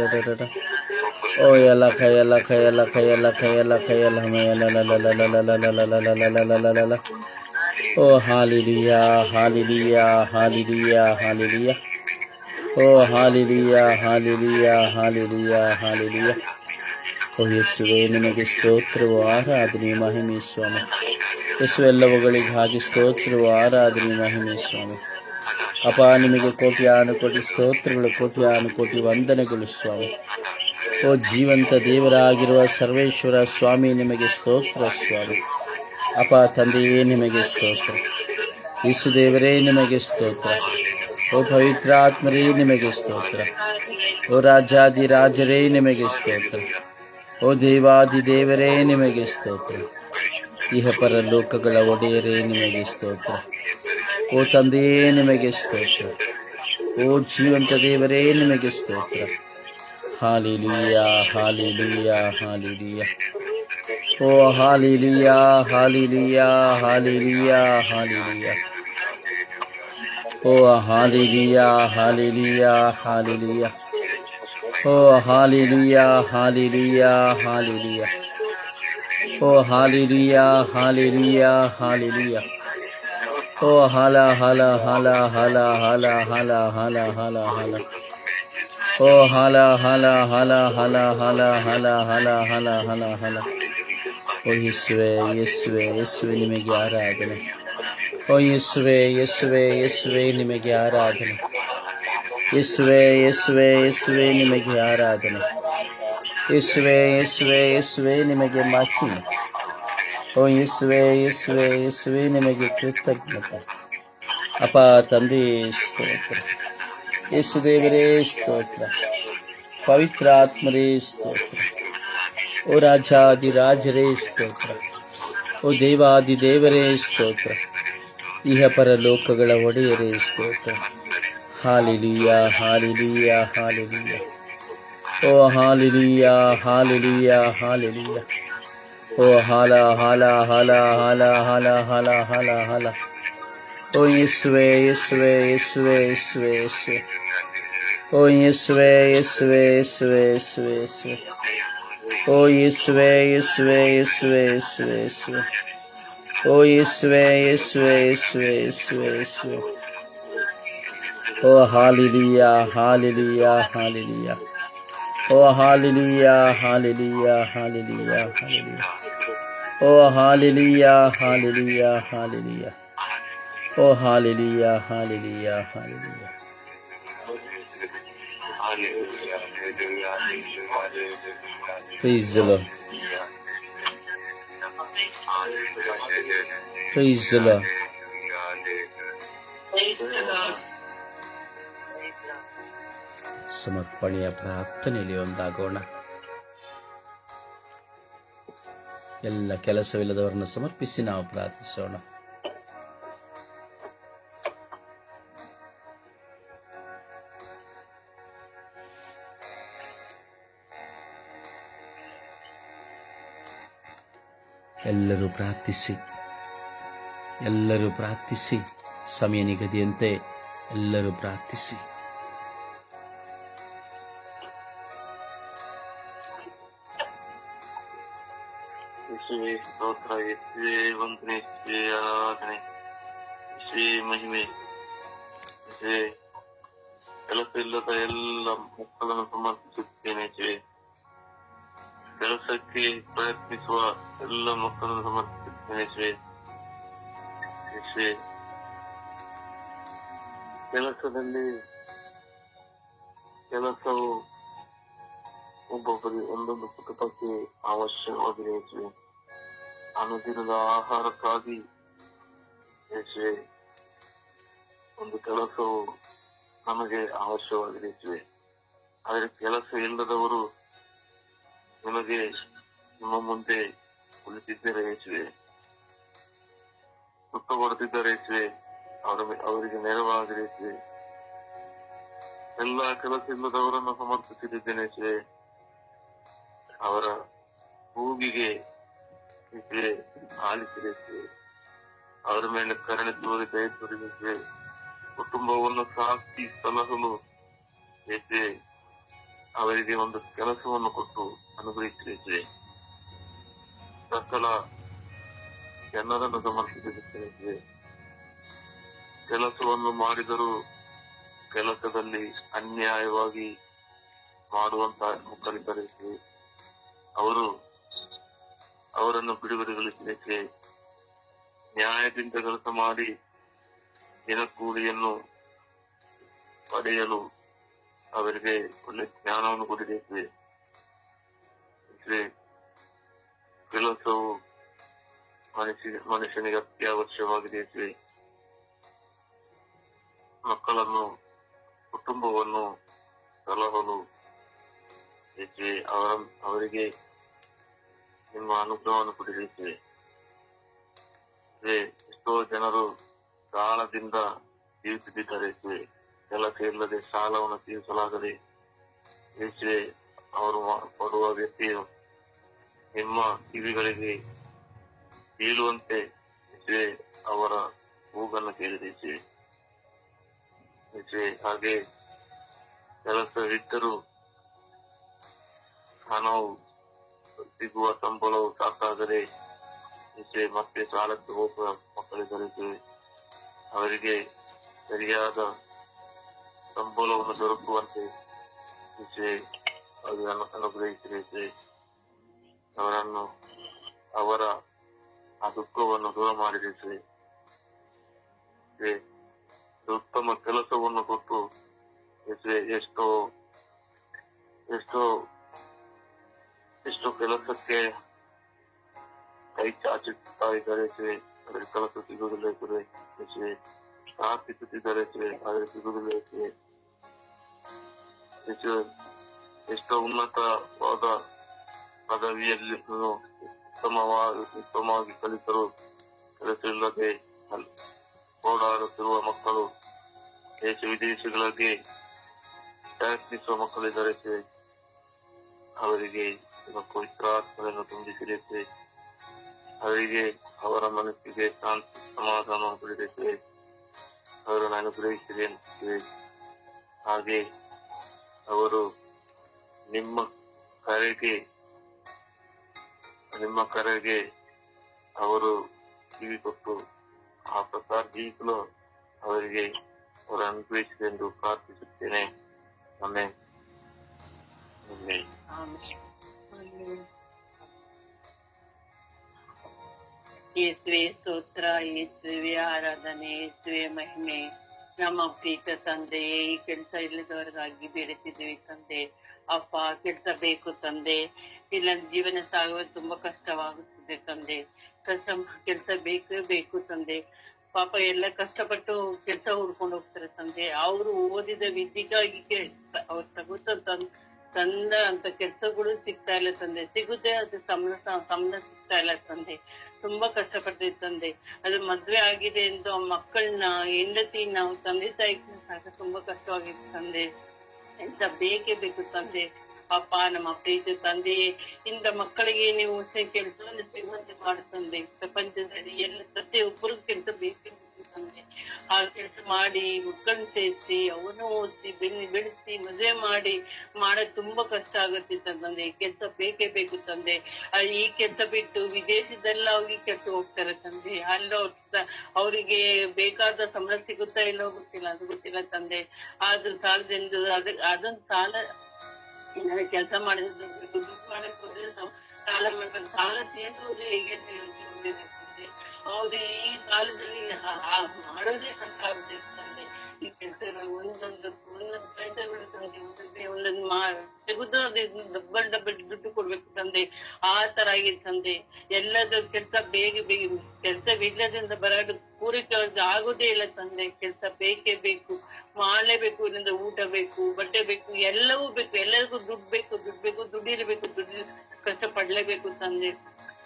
ಓ ಎಲ್ಲ ಕೈಯಲ್ಲ ಕೈಯಲ್ಲ ಕೈಯಲ್ಲ ಕೈಯಲ್ಲ ಕೈಯಲ್ಲ ಮೈಯಲ್ಲ. ಓ ಹಾಲಿಲಿಯಾ ಹಾಲಿಲಿಯಾ ಹಾಲಿಲಿಯಾ ಹಾಲಿಲಿಯಾ. ಓ ಹಾಲಿಲಿಯಾ ಹಾಲಿಲಿಯಾ ಹಾಲಿಲಿಯಾ ಹಾಲಿಲಿಯಾ. ಓ ಯೇಸುವೆ ನಿಮಗೆ ಸ್ತೋತ್ರವು ಆರಾಧನೆ ಮಹಿಮೆ ಸ್ವಾಮಿ. ಯೇಸು ಎಲ್ಲವುಗಳಿಗಾಗಿ ಸ್ತೋತ್ರವು ಆರಾಧನೆ ಮಹಿಮೆ ಸ್ವಾಮಿ. ಅಪ್ಪ ನಿಮಗೆ ಕೋಟ್ಯಾನು ಕೋಟಿ ಸ್ತೋತ್ರಗಳು, ಕೋಟ್ಯಾನು ಕೋಟಿ ವಂದನೆಗಳು ಸ್ವಾಮಿ. ಓ ಜೀವಂತ ದೇವರಾಗಿರುವ ಸರ್ವೇಶ್ವರ ಸ್ವಾಮಿ ನಿಮಗೆ ಸ್ತೋತ್ರ ಸ್ವಾಮಿ. ಅಪ್ಪ ತಂದೆಯೇ ನಿಮಗೆ ಸ್ತೋತ್ರ. ಯೇಸು ದೇವರೇ ನಿಮಗೆ ಸ್ತೋತ್ರ. ಓ ಪವಿತ್ರಾತ್ಮರೇ ನಿಮಗೆ ಸ್ತೋತ್ರ. ಓ ರಾಜಾದಿ ರಾಜರೇ ನಿಮಗೆ ಸ್ತೋತ್ರ. ಓ ದೇವಾದಿ ದೇವರೇ ನಿಮಗೆ ಸ್ತೋತ್ರ. ಇಹ ಪರಲೋಕಗಳ ಒಡೆಯರೇ ನಿಮಗೆ ಸ್ತೋತ್ರ. ಓ ತಂದೆಯೇ ನಿಮಗೆ ಸ್ತೋತ್ರ. ಓ ಜೀವಂತ ದೇವರೇ ನಿಮಗೆ ಸ್ತೋತ್ರ. Hallelujah, hallelujah, hallelujah. Oh, hallelujah, hallelujah, hallelujah, hallelujah. Oh, hallelujah, hallelujah, hallelujah. Oh, hallelujah, hallelujah, hallelujah. Oh, hallelujah, hallelujah, hallelujah. Oh, hala, hala, hala, hala, hala, hala, hala, hala, hala. Oh, hala, hala, hala, hala, hala, hala, hala, hala, hala, hala. ಓ ಯೇಸುವೆ ಯೇಸುವೆ ಯೇಸುವೆ ನಿಮಗೆ ಆರಾಧನೆ. ಓ ಯೇಸುವೆ ಯೇಸುವೆ ಯೇಸುವೆ ನಿಮಗೆ ಆರಾಧನೆ. ಯೇಸುವೆ ಯೇಸುವೆ ಯೇಸುವೆ ನಿಮಗೆ ಆರಾಧನೆ. ಯೇಸುವೆ ಯೇಸುವೆ ಯೇಸುವೆ ನಿಮಗೆ ಮಹಿಮೆ. ಓ ಯೇಸುವೆ ಯೇಸುವೆ ಯೇಸುವೆ ನಿಮಗೆ ಕೃತಜ್ಞತೆ. ಅಪ್ಪ ತಂದೆ ಸ್ತೋತ್ರ. ಯೇಸು ದೇವರೇ ಸ್ತೋತ್ರ. ಪವಿತ್ರಾತ್ಮರೇ ಸ್ತೋತ್ರ. ಓ ರಾಜಾದಿರಾಜರೇ ಸ್ತೋತ್ರ. ಓ ದೇವಾದಿದೇವರೇ ಸ್ತೋತ್ರ. ಇಹ ಪರಲೋಕಗಳ ಒಡೆಯರೇ ಸ್ತೋತ್ರ. Hallelujah hallelujah hallelujah. ಓ ಹಾಲೆಲೂಯಾ ಹಾಲೆಲೂಯಾ ಹಾಲೆಲೂಯಾ. ಓ ಹಾಲ ಹಾಲ ಹಾಲ ಹಾಲ ಹಾಲ ಹಾಲ ಹಾಲ ಹಾಲ. ಓ ಯೇಸುವೆ ಯೇಸುವೆ ಯೇಸುವೆ ಯೇಸುವೆ ಯೇಸುವೆ. ಓ ಯೇಸುವೆ ಯೇಸುವೆ ಯೇಸುವೆ ಯೇಸುವೆ ಯೇಸುವೆ. ಓ ಯೇಸುವೆ ಯೇಸುವೆ ಯೇಸುವೆ ಯೇಸುವೆ ಯೇಸುವೆ. ಓ ಯೇಸುವೆ ಯೇಸುವೆ ಯೇಸುವೆ ಯೇಸುವೆ ಯೇಸುವೆ. ಓ ಹಾಲೆಲೂಯಾ ಹಾಲೆಲೂಯಾ ಹಾಲೆಲೂಯಾ. ಓ ಹಾಲೆಲೂಯಾ ಹಾಲೆಲೂಯಾ ಹಾಲೆಲೂಯಾ ಹಾಲೆಲೂಯಾ. ಓ ಹಾಲೆಲೂಯಾ ಹಾಲೆಲೂಯಾ ಹಾಲೆಲೂಯಾ. ಓ hallelujah hallelujah hallelujah. Praise the Lord. Praise the Lord. ಸಮರ್ಪಣೆಯ ಪ್ರಾರ್ಥನೆಯಲ್ಲಿ ಒಂದಾಗೋಣ. ಎಲ್ಲ ಕೆಲಸವಿಲ್ಲದವರನ್ನು ಸಮರ್ಪಿಸಿ ನಾವು ಪ್ರಾರ್ಥಿಸೋಣ. ಎಲ್ಲರೂ ಪ್ರಾರ್ಥಿಸಿ, ಎಲ್ಲರೂ ಪ್ರಾರ್ಥಿಸಿ. ಸಮಯ ನಿಗದಿಯಂತೆ ಎಲ್ಲರೂ ಪ್ರಾರ್ಥಿಸಿ. ಯೇಸುವೇ ಸ್ತೋತ್ರ, ಯೇಸುವೇ ವಂದನೆ, ಯೇಸುವೇ ಆರಾಧನೆ, ಯೇಸುವೇ ಮಹಿಮೆ. ಯೇಸುವೇ ಕೆಲಸ ಇಲ್ಲದ ಎಲ್ಲ ಮಕ್ಕಳನ್ನು ಸಮರ್ಪಿಸುತ್ತೇನೆ. ಯೇಸುವೇ ಕೆಲಸಕ್ಕೆ ಪ್ರಯತ್ನಿಸುವ ಎಲ್ಲ ಮಕ್ಕಳನ್ನು ಸಮರ್ಪಿಸುತ್ತೇನೆ. ಯೇಸುವೇ ಯೇಸುವೇ ಕೆಲಸದಲ್ಲಿ ಕೆಲಸವು ಒಬ್ಬೊಬ್ಬರಿಗೆ ಒಂದೊಂದು ಕುಟುಂಬಕ್ಕೆ ಅವಶ್ಯವಾಗಿದೆ. ಯೇಸುವೇ ಅನುದಿನದ ಆಹಾರಕ್ಕಾಗಿ ಯೇಸುವೇ ಒಂದು ಕೆಲಸವು ನಮಗೆ ಅವಶ್ಯವಾಗಿದೆ. ಯೇಸುವೇ ಆದರೆ ಕೆಲಸ ಇಲ್ಲದವರು ನಿಮಗೆ ನಿಮ್ಮ ಮುಂದೆ ಕುಳಿತಿದ್ದಾರೆ. ಯೇಸುವೇ ದುಃಖ ಪಡುತ್ತಿದ್ದಾರೆ. ಯೇಸುವೇ ಅವರಿಗೆ ನೆರವಾಗಿದೆ. ಯೇಸುವೇ ಎಲ್ಲ ಕೆಲಸ ಇಲ್ಲದವರನ್ನು ಸಮರ್ಪಿಸಿದ್ದೇನೆ. ಯೇಸುವೇ ಅವರ ಕೂಗಿಗೆ ಯೇಸುವೇ ಆಲಿಸಿದೆ. ಯೇಸುವೇ ಅವರ ಮೇಲೆ ಕರುಣೆ ತೋರಿ ದಯ ತೋರಿದೆ. ಕುಟುಂಬವನ್ನು ಸಾಕಿ ಸಲಹಲು ಯೇಸುವೇ ಅವರಿಗೆ ಒಂದು ಕೆಲಸವನ್ನು ಕೊಟ್ಟು ಅನುಗ್ರಹಿಸಿದೆ. ಸಕಲ ಜನರನ್ನು ಸಮರ್ಪಿಸಿದೆ. ಕೆಲಸವನ್ನು ಮಾಡಿದರೂ ಕೆಲಸದಲ್ಲಿ ಅನ್ಯಾಯವಾಗಿ ಮಾಡುವಂತಹ ಮಕ್ಕಳಿದ್ದರೆ ಅವರನ್ನು ಬಿಡುಗಡೆಗೊಳಿಸಲಿಕ್ಕೆ ನ್ಯಾಯದಿಂದ ಕೆಲಸ ಮಾಡಿ ದಿನಕೂಲಿಯನ್ನು ಪಡೆಯಲು ಅವರಿಗೆ ಒಳ್ಳೆ ಜ್ಞಾನವನ್ನು ಕೊಡಬೇಕು. ಕೆಲಸವು ಮನುಷ್ಯನಿಗೆ ಅತ್ಯವಶ್ಯವಾಗಿದೆ. ಮಕ್ಕಳನ್ನು ಕುಟುಂಬವನ್ನು ಸಲಹಲು ಅವರಿಗೆ ನಿಮ್ಮ ಅನುಗ್ರಹವನ್ನು ಕೊಡಬೇಕು. ಎಷ್ಟೋ ಜನರು ಸಾಲದಿಂದ ಜೀವಿಸುತ್ತಿದ್ದಾರೆ. ಕೆಲಸ ಇಲ್ಲದೆ ಸಾಲವನ್ನು ತೀರಿಸಲಾಗದೆ ಅವರು ಪಡುವ ವ್ಯಕ್ತಿಯು ನಿಮ್ಮ ಕಿವಿಗಳಿಗೆ ಬೀಳುವಂತೆ ಯೇಸುವೆ ಅವರ ಕೂಗನ್ನು ಕೇಳಿದೆ ಯೇಸುವೆ. ಹಾಗೆ ಕೆಲಸವಿದ್ದರೂ ಹಣವು ಸಿಗುವ ಸಂಬಳವು ಸಾಕಾದರೆ ಯೇಸುವೆ ಮತ್ತೆ ಸಾಲಕ್ಕೆ ಹೋಗುವ ಮಕ್ಕಳಿಗೆ ಅವರಿಗೆ ಸರಿಯಾದ ಸಂಬಳವನ್ನು ದೊರಕುವಂತೆ ಯೇಸುವೆ ಅವರನ್ನು ಅನುಗ್ರಹಿಸಿದೆ. ಅವರನ್ನು ಅವರ ಆ ದುಃಖವನ್ನು ದೂರ ಮಾಡಿದೆ. ಉತ್ತಮ ಕೆಲಸವನ್ನು ಕೊಟ್ಟು ಎಷ್ಟೋ ಎಷ್ಟೋ ಎಷ್ಟೋ ಕೆಲಸಕ್ಕೆ ಕೈ ಚಾಚುತ್ತಾ ಇದ್ದಾರೆ ಅದರ ಕೆಲಸ ಸಿಗುವುದಿಲ್ಲ ಪ್ರಾರ್ಥಿಸುತ್ತಿದ್ದಾರೆ ಆದರೆ ಸಿಗುವುದಿಲ್ಲ ಎಷ್ಟೋ ಉನ್ನತವಾದ ಪದವಿಯಲ್ಲಿ ಉತ್ತಮವಾಗಿ ಕಲಿತರು ಕೆಲಸವಿಲ್ಲದೆ ಓಡಾಡುತ್ತಿರುವ ಮಕ್ಕಳು, ದೇಶ ವಿದೇಶಗಳಿಗೆ ಪ್ರಯತ್ನಿಸುವ ಮಕ್ಕಳಿದ್ದಾರೆ ಅವರಿಗೆ ಪವಿತ್ರಾತ್ಮವನ್ನು ತುಂಬಿಸಿದೆ. ಅವರಿಗೆ ಅವರ ಮನಸ್ಸಿಗೆ ಶಾಂತಿ ಸಮಾಧಾನ ಕೊಡಿದೆ. ಅವರನ್ನು ಅನುಗ್ರಹಿಸಿದೆ. ಹಾಗೆ ಅವರು ನಿಮ್ಮ ಕರೆಗೆ ಅವರು ಕಿವಿ ಕೊಟ್ಟು ಆ ಪ್ರಕಾರ ಜೀವಿಸಲು ಅವರಿಗೆ ಅವರು ಅನುಗ್ರಹಿಸಿದೆ ಎಂದು ಪ್ರಾರ್ಥಿಸುತ್ತೇನೆ. ಆಮೆನ್. ಯೇಸುವೆ ಸ್ತೋತ್ರ, ಯೇಸುವೆ ಆರಾಧನೆ, ಯೇಸುವೆ ಮಹಿಮೆ. ನಮ್ಮ ಪ್ರೀತ ತಂದೆಯೇ, ಈ ಕೆಲಸ ಇಲ್ಲದವರಿಗಾಗಿ ಬೇಡುತ್ತಿದ್ದೇವೆ ತಂದೆ. ಅಪ್ಪ, ಕೆಲಸ ಬೇಕು ತಂದೆ, ಇಲ್ಲ ಜೀವನ ಸಾಗುವ ತುಂಬಾ ಕಷ್ಟವಾಗುತ್ತದೆ ತಂದೆ. ಕೆಲಸ ಬೇಕು ತಂದೆ. ಪಾಪ ಎಲ್ಲ ಕಷ್ಟಪಟ್ಟು ಕೆಲಸ ಹುಡ್ಕೊಂಡು ಹೋಗ್ತಾರೆ ತಂದೆ. ಅವರು ಓದಿದ ವಿದ್ಯೆಗಾಗಿ ಅವ್ರು ತಂದ ಅಂತ ಕೆಲ್ಸಗಳು ಸಿಗ್ತಾ ಇಲ್ಲ ತಂದೆ. ಸಿಗುತ್ತೆ, ಅದು ಸಂಬಳ ಸಿಗ್ತಾ ಇಲ್ಲ ತಂದೆ. ತುಂಬಾ ಕಷ್ಟಪಡ್ತೀವಿ ತಂದೆ. ಅದು ಮದ್ವೆ ಆಗಿದೆ ಎಂದು ಮಕ್ಕಳನ್ನ ಹೆಂಡತಿ ನಾವು ತಂದೆ ತಾಯಿ ಸಾಕ ತುಂಬಾ ಕಷ್ಟವಾಗಿದೆ ತಂದೆ. ಎಂತ ಬೇಕೇ ಬೇಕು ತಂದೆ. ಅಪ್ಪ, ನಮ್ಮ ಪ್ರೀತಿ ತಂದೆಯೇ, ಇಂದ ಮಕ್ಕಳಿಗೆ ನೀವು ಕೆಲಸವನ್ನು ಸಿಗುವಂತೆ ಮಾಡುತ್ತಂದೆ. ಪ್ರಪಂಚದಲ್ಲಿ ಎಲ್ಲ ಪ್ರತಿಯೊಬ್ಬರು ಕೆಲಸ ಬೇಕೇ ಬೇಕು ತಂದೆ. ಆ ಕೆಲಸ ಮಾಡಿ ಮಕ್ಕಳನ್ನ ಸೇರಿಸಿ ಅವನು ಓದಿಸಿ ಬೆಳೆಸಿ ಮದುವೆ ಮಾಡೋದು ತುಂಬಾ ಕಷ್ಟ ಆಗುತ್ತೆ ತಂದೆ. ಕೆಲಸ ಬೇಕೇ ಬೇಕು ತಂದೆ. ಈ ಕೆಲಸ ಬಿಟ್ಟು ವಿದೇಶದೆಲ್ಲ ಹೋಗಿ ಕೆಲಸ ಹೋಗ್ತಾರೆ ತಂದೆ. ಅಲ್ಲ ಅವರಿಗೆ ಬೇಕಾದ ಸಂಬಳ ಸಿಗುತ್ತಾ ಇಲ್ಲೋ ಗೊತ್ತಿಲ್ಲ, ಅದು ಗೊತ್ತಿಲ್ಲ ತಂದೆ. ಆದ್ರೂ ಸಾಲದೆಂದು ಅದೊಂದು ಸಾಲ ಕೆಲಸ ಮಾಡಿದ್ರೆ ದುಡ್ಡು ಮಾಡಕ್ ಹೋದ್ರೆ ಸಾಲ ತೀರಿಸುವುದು ಹೇಗೆ ತಂದೆ. ಹೌದು, ಈ ಕಾಲದಲ್ಲಿ ಮಾಡೋದೇ ಸಾಕಾಗುತ್ತೆ ತಂದೆ. ಈ ಕೆಲಸಗಳು ಒಂದೊಂದು ಕೆಲಸಗಳು ತಂದೆ. ಒಂದೊಂದು ತೆಗೆದು ಡಬ್ಬಲ್ ದುಡ್ಡು ಕೊಡ್ಬೇಕು ತಂದೆ. ಆ ತರ ಆಗಿದೆ ತಂದೆ. ಎಲ್ಲದ ಕೆಲಸ ಬೇಗ ಕೆಲಸವಿಲ್ಲದಿಂದ ಬರೋದು ಪೂರೈಕೆ ಆಗೋದೇ ಇಲ್ಲ ತಂದೆ. ಕೆಲಸ ಬೇಕೇ ಬೇಕು, ಮಾಡಲೇಬೇಕು. ಇಲ್ಲಿಂದ ಊಟ ಬೇಕು, ಬಟ್ಟೆ ಬೇಕು, ಎಲ್ಲವೂ ಬೇಕು. ಎಲ್ಲರಿಗೂ ದುಡ್ಡು ಬೇಕು, ದುಡ್ಡಿರಬೇಕು, ಕಷ್ಟ ಪಡ್ಲೇಬೇಕು ತಂದೆ.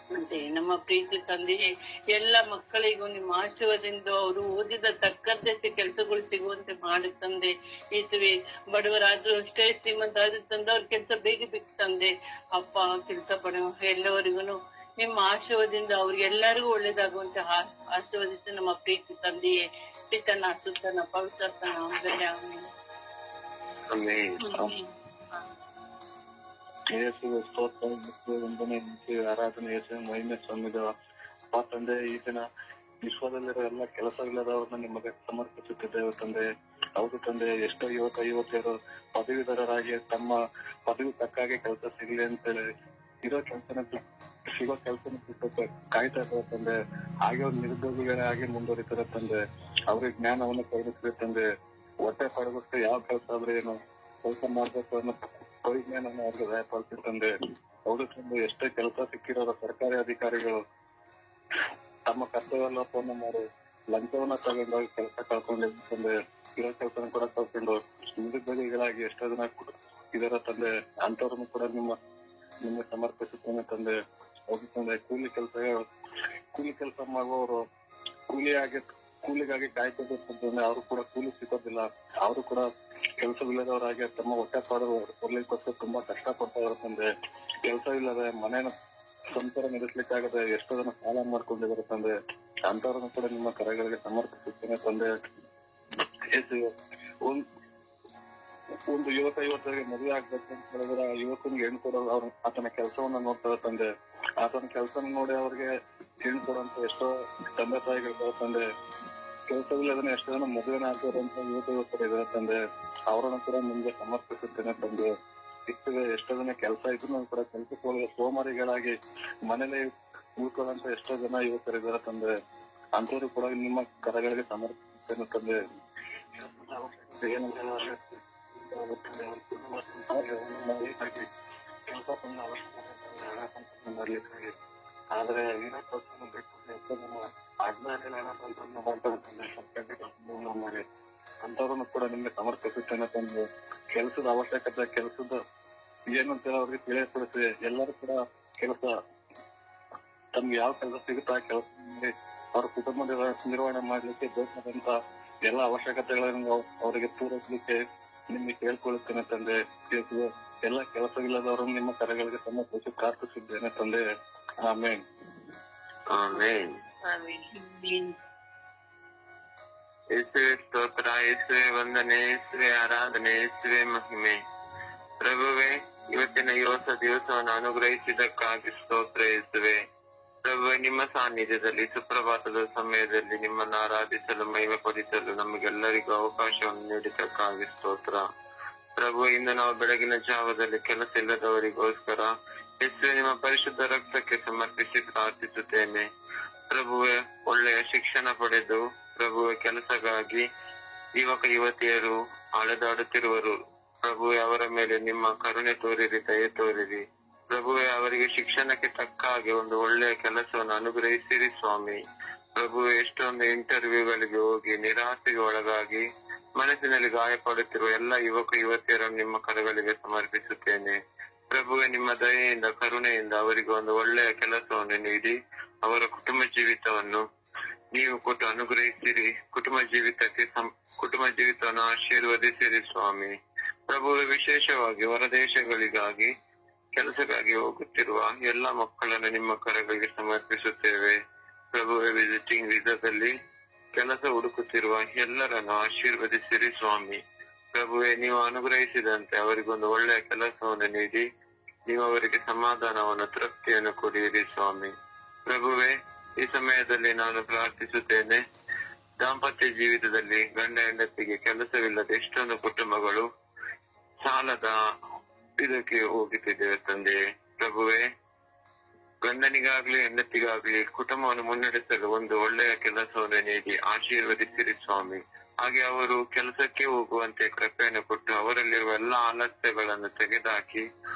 ಮತ್ತೆ ನಮ್ಮ ಪ್ರೀತಿ ತಂದೆಯೇ, ಎಲ್ಲ ಮಕ್ಕಳಿಗೂ ನಿಮ್ಮ ಆಶೀರ್ವಾದದಿಂದ ಅವರು ಓದಿದ ತಕ್ಕಂತೆ ಕೆಲಸಗಳು ಸಿಗುವಂತೆ ಮಾಡಿ ತಂದೆ. ಇಸುವೆ ಬಡವರಾದ್ರೂ ಅಷ್ಟೇ, ಶ್ರೀಮಂತ ಆದ್ರೂ ತಂದೆ, ಅವ್ರ ಕೆಲಸ ಬೇಗ ಬೇಕು ತಂದೆ. ಅಪ್ಪ, ಕೆಲಸ ಪಡೆಯುವ ಎಲ್ಲವರಿಗೂ ನಿಮ್ಮ ಆಶೀರ್ವಾದದಿಂದ ಅವ್ರಿಗೆಲ್ಲರಿಗೂ ಒಳ್ಳೇದಾಗುವಂತೆ ಆಶೀರ್ವದಿಸಿ ನಮ್ಮ ಪ್ರೀತಿ ತಂದೆಯೇ. ಪಿತನ ಸುತ್ತನ ಪವಿತ್ರತನ ನಾಮದಲ್ಲಿ ಆಮೆನ್. ಯೇಸುವೆ ಸ್ತೋತ್ರ, ವಂದನೆ, ಆರಾಧನೆ, ಯೇಸುವೆ ಮಹಿಮೆ ಸೊಮ್ಮಿದ ಅಪ್ಪ ತಂದೆ. ಈ ದಿನ ವಿಶ್ವದಲ್ಲಿರೋ ಎಲ್ಲ ಕೆಲಸವಿಲ್ಲದವ್ರನ್ನ ನಿಮಗೆ ಸಮರ್ಪಿಸುತ್ತಿದ್ದೇವೆ ತಂದೆ. ಹೌದು ತಂದೆ, ಎಷ್ಟೋ ಯುವತಿಯರು ಪದವೀಧರರಾಗಿ ತಮ್ಮ ಪದವಿ ತಕ್ಕಾಗಿ ಕೆಲಸ ಸಿಗ್ಲಿ ಅಂತೇಳಿ ಸಿಗೋ ಕೆಲಸನ ಬಿಟ್ಟು ಕಾಯ್ತಾ ಇದ್ದಾರೆ ತಂದೆ. ಹಾಗೆ ಅವ್ರು ನಿರುದ್ಯೋಗಿಗಳಾಗಿ ಮುಂದುವರಿತಾರೆ ತಂದೆ. ಅವ್ರಿಗೆ ಜ್ಞಾನವನ್ನು ಕಲಿಸ್ಬೇಕು ತಂದೆ. ಹೊಟ್ಟೆ ಪಡಬೇಕು, ಯಾವ ಕೆಲಸ ಆದ್ರೆ ಏನು ಕೆಲಸ ಮಾಡ್ಬೇಕು ಅನ್ನೋ ಪರಿಜ್ಞಾನವನ್ನು ಅವ್ರಿಗೆ ದಯಪಾಲಿಸಿ ತಂದೆ. ಹೌದು ತಂದೆ, ಎಷ್ಟೇ ಕೆಲಸ ಸಿಕ್ಕಿರೋರು ಸರ್ಕಾರಿ ಅಧಿಕಾರಿಗಳು ತಮ್ಮ ಕರ್ತವ್ಯ ಲೋಪವನ್ನು ಮಾಡಿ ಲಂಚವನ್ನ ತಗೊಂಡೋಗಿ ಕೆಲಸ ಕಳ್ಕೊಂಡಿದ್ದು ತಂದೆ. ಇರೋ ಕೆಲಸನ ಕೂಡ ಕಳ್ಕೊಂಡು ನಿರುದ್ಯೋಗಿಗಳಾಗಿ ಎಷ್ಟೋ ಜನ ಇದರ ತಂದೆ. ಅಂತವ್ರನ್ನು ಕೂಡ ನಿಮಗೆ ಸಮರ್ಪಿಸುತ್ತೇನೆ ತಂದೆ. ಹೌದು ತಂದೆ, ಕೂಲಿ ಕೆಲಸ ಮಾಡುವವರು ಕೂಲಿಗಾಗಿ ಕಾಯ್ತಿರ್ತಾರೆ. ಅವರು ಕೂಡ ಕೂಲಿ ಸಿಗೋದಿಲ್ಲ. ಅವರು ಕೂಡ ಕೆಲಸವಿಲ್ಲದವರಾಗಿ ತಮ್ಮ ಹೊಟ್ಟೆ ಪಾಡು ಕೊಡ್ಲಿಕ್ಕೋಸ್ಕರ ತುಂಬಾ ಕಷ್ಟ ಪಡ್ತಾ ಇರೋ ತಂದೆ. ಕೆಲಸವಿಲ್ಲದೆ ಮನೇನ ಸಂಸಾರ ನಡೆಸ್ಲಿಕ್ಕಾಗದೆ ಎಷ್ಟೋ ಜನ ಸಾಲ ಮಾಡ್ಕೊಂಡಿದ್ದಾರೆ ತಂದೆ. ಅಂತವ್ರನ್ನು ಕೂಡ ನಿಮ್ಮ ಕರೆಗಳಿಗೆ ಸಮರ್ಪಿಸುತ್ತೇನೆ ತಂದೆ. ಯೇಸುವೆ, ಒಂದು ಯುವಕರಿಗೆ ಮದುವೆ ಆಗ್ಬೇಕು ಅಂತ ಹೇಳಿದ್ರೆ ಆ ಯುವಕನಿಗೆ ಹೆಣ್ಣು ಕೊಡೋದು ಅವ್ರ ಆತನ ಕೆಲಸವನ್ನ ನೋಡ್ತಾರೆ ತಂದೆ. ಆತನ ಕೆಲಸ ನೋಡಿ ಅವ್ರಿಗೆ ಹೆಣ್ಣು ಕೊಡುವಂತ ಎಷ್ಟೋ ತಂದೆ ತಾಯಿಗಳು ತಂದೆ. ಕೆಲಸವಿಲ್ಲದನ್ನ ಎಷ್ಟೋ ಜನ ಮದುವೆನ ಆಗ್ತಾರಂತ ಯುವಕರು ಇದಾರೆ ತಂದೆ. ಅವರನ್ನು ಕೂಡ ನಿಮ್ಗೆ ಸಮರ್ಪಿಸುತ್ತೇನೆ ತಂದೆ. ಸಿಕ್ಕಿದೆ ಎಷ್ಟೋ ಜನ ಕೆಲಸ ಇದ್ರು ಕೂಡ ಕೆಲಸಕ್ಕೆ ಹೋಗುವ ಸೋಮಾರಿಗಳಾಗಿ ಮನೇಲಿ ಉಳ್ಕೊಳ್ಳುವಂತ ಎಷ್ಟೋ ಜನ ಯುವಕರಿದ್ದಾರೆ ತಂದೆ. ಅಂತವ್ರು ಕೂಡ ನಿಮ್ಮ ಕರಗಳಿಗೆ ಸಮರ್ಪಿಸುತ್ತೇನೆ ತಂದೆ. ಆದ್ರೆ ಅಂತವ್ರನ್ನು ಕೂಡ ನಿಮ್ಗೆ ಸಮರ್ಪಿಸುತ್ತೇನೆ ತಂದೆ. ಕೆಲಸದ ಅವಶ್ಯಕತೆ, ಕೆಲಸದ ಏನಂತ ಅವ್ರಿಗೆ ತಿಳಿಯಪಡಿಸಿ ಎಲ್ಲರೂ ಕೂಡ ಕೆಲಸ ತಮ್ಗೆ ಯಾವ ಕೆಲಸ ಸಿಗುತ್ತಾ ಆ ಕೆಲಸ ಅವ್ರ ಕುಟುಂಬ ನಿರ್ವಹಣೆ ಮಾಡ್ಲಿಕ್ಕೆ ಬೇಕಾದಂತ ಎಲ್ಲ ಅವಶ್ಯಕತೆಗಳನ್ನು ಅವರಿಗೆ ಪೂರೈಸಲಿಕ್ಕೆ ನಿಮ್ಗೆ ಕೇಳ್ಕೊಳ್ಳುತ್ತೇನೆ ತಂದೆ. ಎಲ್ಲ ಕೆಲಸವಿಲ್ಲದವರನ್ನು ನಿಮ್ಮ ಕರೆಗಳಿಗೆ ಸಮರ್ಪಿಸಿ ಪ್ರಾರ್ಥಿಸಿದ್ದೇನೆ ತಂದೆ. ಆಮೇನ್. ಆಮೇನ್. ಯೇಸುವೆ ಸ್ತೋತ್ರ, ಯೇಸುವೆ ವಂದನೆ, ಯೇಸುವೆ ಆರಾಧನೆ, ಯೇಸುವೆ ಮಹಿಮೆ. ಪ್ರಭುವೆ, ಇವತ್ತಿನ ಈ ಹೊಸ ದಿವಸವನ್ನು ಅನುಗ್ರಹಿಸಿದ್ದಕ್ಕಾಗಿ ಸ್ತೋತ್ರ ಯೇಸುವೆ. ಪ್ರಭುವೆ, ನಿಮ್ಮ ಸಾನ್ನಿಧ್ಯದಲ್ಲಿ ಸುಪ್ರಭಾತದ ಸಮಯದಲ್ಲಿ ನಿಮ್ಮನ್ನು ಆರಾಧಿಸಲು ಮಹಿಮೆ ಪಡಿಸಲು ನಮಗೆಲ್ಲರಿಗೂ ಅವಕಾಶವನ್ನು ನೀಡಿದ್ದಕ್ಕಾಗಿ ಸ್ತೋತ್ರ. ಪ್ರಭು, ಇಂದು ನಾವು ಬೆಳಗಿನ ಜಾವದಲ್ಲಿ ಕೆಲಸ ಇಲ್ಲದವರಿಗೋಸ್ಕರ ಯೇಸುವೆ ನಿಮ್ಮ ಪರಿಶುದ್ಧ ರಕ್ತಕ್ಕೆ ಸಮರ್ಪಿಸಿ ಪ್ರಾರ್ಥಿಸುತ್ತೇನೆ. ಪ್ರಭುವೆ, ಒಳ್ಳೆಯ ಶಿಕ್ಷಣ ಪಡೆದು ಪ್ರಭುವೆ ಕೆಲಸಕ್ಕಾಗಿ ಯುವಕ ಯುವತಿಯರು ಅಲೆದಾಡುತ್ತಿರುವರು. ಪ್ರಭುವೆ, ಅವರ ಮೇಲೆ ನಿಮ್ಮ ಕರುಣೆ ತೋರಿರಿ, ದಯೆ ತೋರಿರಿ. ಪ್ರಭುವೆ, ಅವರಿಗೆ ಶಿಕ್ಷಣಕ್ಕೆ ತಕ್ಕ ಹಾಗೆ ಒಂದು ಒಳ್ಳೆಯ ಕೆಲಸವನ್ನು ಅನುಗ್ರಹಿಸಿರಿ ಸ್ವಾಮಿ. ಪ್ರಭುವೆ, ಎಷ್ಟೊಂದು ಇಂಟರ್ವ್ಯೂಗಳಿಗೆ ಹೋಗಿ ನಿರಾಸೆಗೆ ಒಳಗಾಗಿ ಮನಸ್ಸಿನಲ್ಲಿ ಗಾಯಪಡುತ್ತಿರುವ ಎಲ್ಲ ಯುವಕ ಯುವತಿಯರನ್ನು ನಿಮ್ಮ ಕರಗಳಿಗೆ ಸಮರ್ಪಿಸುತ್ತೇನೆ. ಪ್ರಭುವೆ, ನಿಮ್ಮ ದಯೆಯಿಂದ ಕರುಣೆಯಿಂದ ಅವರಿಗೆ ಒಂದು ಒಳ್ಳೆಯ ಕೆಲಸವನ್ನು ನೀಡಿ ಅವರ ಕುಟುಂಬ ಜೀವಿತವನ್ನು ನೀವು ಕೊಟ್ಟು ಅನುಗ್ರಹಿಸಿರಿ. ಕುಟುಂಬ ಜೀವಿತವನ್ನು ಆಶೀರ್ವದಿಸಿರಿ ಸ್ವಾಮಿ. ಪ್ರಭುವೆ, ವಿಶೇಷವಾಗಿ ಹೊರದೇಶಗಳಿಗಾಗಿ ಕೆಲಸಕ್ಕಾಗಿ ಹೋಗುತ್ತಿರುವ ಎಲ್ಲ ಮಕ್ಕಳನ್ನು ನಿಮ್ಮ ಕರಗಳಿಗೆ ಸಮರ್ಪಿಸುತ್ತೇವೆ. ಪ್ರಭುವೆ, ವಿಸಿಟಿಂಗ್ ವೀಸಾದಲ್ಲಿ ಕೆಲಸ ಹುಡುಕುತ್ತಿರುವ ಎಲ್ಲರನ್ನು ಆಶೀರ್ವದಿಸಿರಿ ಸ್ವಾಮಿ. ಪ್ರಭುವೆ, ನೀವು ಅನುಗ್ರಹಿಸಿದಂತೆ ಅವರಿಗೊಂದು ಒಳ್ಳೆಯ ಕೆಲಸವನ್ನು ನೀಡಿ ನೀವು ಅವರಿಗೆ ಸಮಾಧಾನವನ್ನು, ತೃಪ್ತಿಯನ್ನು ಕೊಡಿರಿ ಸ್ವಾಮಿ. ಪ್ರಭುವೆ, ಈ ಸಮಯದಲ್ಲಿ ನಾನು ಪ್ರಾರ್ಥಿಸುತ್ತೇನೆ. ದಾಂಪತ್ಯ ಜೀವಿತದಲ್ಲಿ ಗಂಡ ಹೆಂಡತಿಗೆ ಕೆಲಸವಿಲ್ಲದ ಎಷ್ಟೊಂದು ಕುಟುಂಬಗಳು ಸಾಲದ ಇದಕ್ಕೆ ಹೋಗುತ್ತಿದ್ದೇವೆ ತಂದೆ. ಪ್ರಭುವೆ, ಗಂಡನಿಗಾಗ್ಲಿ ಹೆಂಡತಿಗಾಗ್ಲಿ ಕುಟುಂಬವನ್ನು ಮುನ್ನಡೆಸಲು ಒಂದು ಒಳ್ಳೆಯ ಕೆಲಸವನ್ನು ನೀಡಿ ಆಶೀರ್ವದಿಸಿರಿ ಸ್ವಾಮಿ. ಹಾಗೆ ಅವರು ಕೆಲಸಕ್ಕೆ ಹೋಗುವಂತೆ ಕೃಪೆಯನ್ನು ಕೊಟ್ಟು ಅವರಲ್ಲಿರುವ ಎಲ್ಲಾ ಆಲಸ್ಯಗಳನ್ನು ತೆಗೆದುಹಾಕಿ